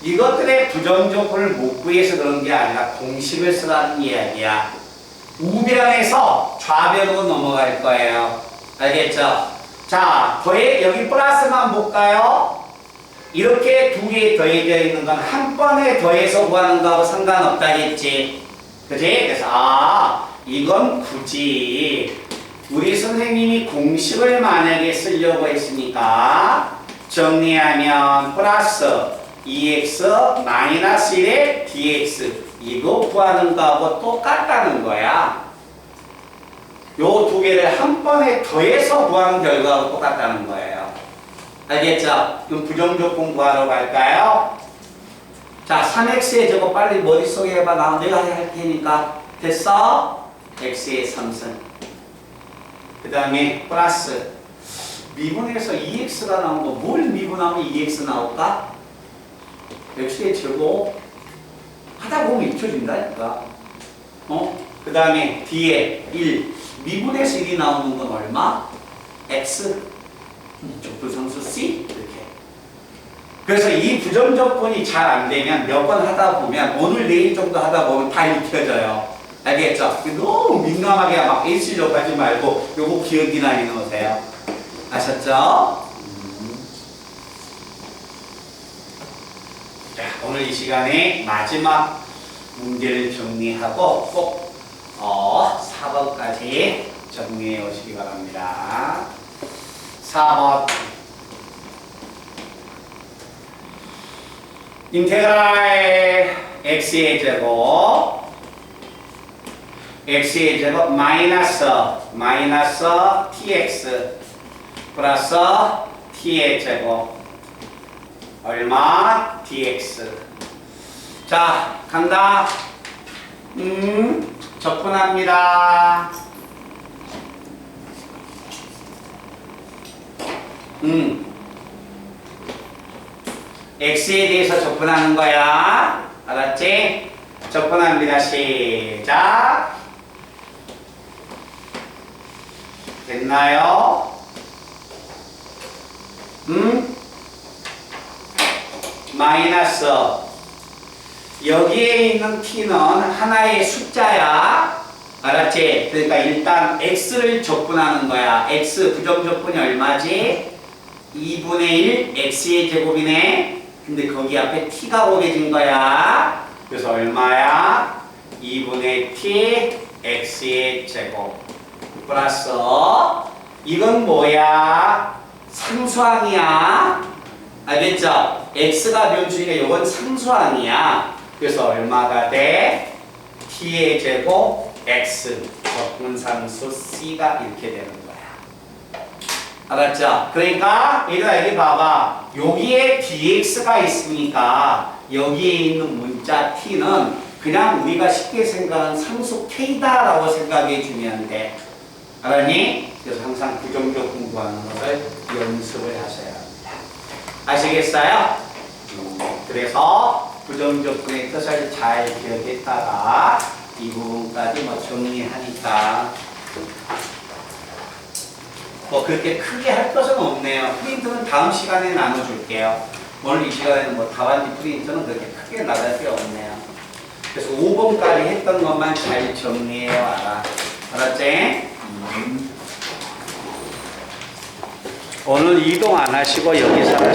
이것들의 부정조건을 못 구해서 그런 게 아니라 공식을 쓰라는 이야기야. 우변에서 좌변으로 넘어갈 거예요. 알겠죠? 자, 여기 플러스만 볼까요? 이렇게 두 개 더해져 있는 건 한 번에 더해서 구하는 거하고 상관없다겠지. 그지? 그래서 이건 굳이 우리 선생님이 공식을 만약에 쓰려고 했으니까 정리하면 플러스 2x 마이너스 1의 dx 이거 구하는 거하고 똑같다는 거야. 요 두 개를 한 번에 더해서 구하는 결과하고 똑같다는 거예요. 알겠죠? 그럼 부정조건 구하러 갈까요? 자, 3x의 제곱 빨리 머릿속에 해봐. 내가 할 테니까. 됐어? x의 3승. 그 다음에 플러스 미분에서 2x가 나온 거 뭘 미분하면 2x 나올까? x의 제곱 하다 보면 잊혀진다니까. 그 다음에 뒤에 1 미분에서 1이 나오는 건 얼마? x 족분상수 c 이렇게. 그래서 이 부정조건이 잘 안 되면 몇 번 하다 보면 오늘 내일 정도 하다 보면 다 익혀져요. 알겠죠? 너무 민감하게 막 일시적 하지 말고 요거 기억이나 해놓으세요. 아셨죠? 자, 오늘 이 시간에 마지막 문제를 정리하고 꼭 4번까지 정리해 오시기 바랍니다. 4번 인테그랄 x의 제곱 마이너스 tx 플러스 t의 제곱 얼마? dx. 자, 간다. 접근합니다. x에 대해서 접근하는 거야. 알았지? 접근합니다. 시작. 됐나요? 마이너스 여기에 있는 t는 하나의 숫자야. 알았지? 그러니까 일단 x를 적분하는 거야. x 부정적분이 얼마지? 2분의 1 x의 제곱이네. 근데 거기 앞에 t가 오게진 거야. 그래서 얼마야? 2분의 t x의 제곱 플러스 이건 뭐야? 상수항이야. 알겠죠? x가 변수니까 이건 상수항이야. 그래서 얼마가 돼? t의 제곱 x 적분상수 c가 이렇게 되는 거야. 알았죠? 그러니까 얘들아 여기 봐봐. 여기에 dx가 있으니까 여기에 있는 문자 t는 그냥 우리가 쉽게 생각하는 상수 k다라고 생각해 주면 돼. 알았니? 그래서 항상 부정적 공부하는 것을 연습을 하셔야 합니다. 아시겠어요? 그래서 부정적분의 뜻을 잘 기억했다가 이 부분까지 정리하니까 뭐 그렇게 크게 할 것은 없네요. 프린트는 다음 시간에 나눠줄게요. 오늘 이 시간에는 뭐 답안지 프린트는 그렇게 크게 나갈 게 없네요. 그래서 5번까지 했던 것만 잘 정리해 와라. 알았지? 오늘 이동 안 하시고 여기서 하셔도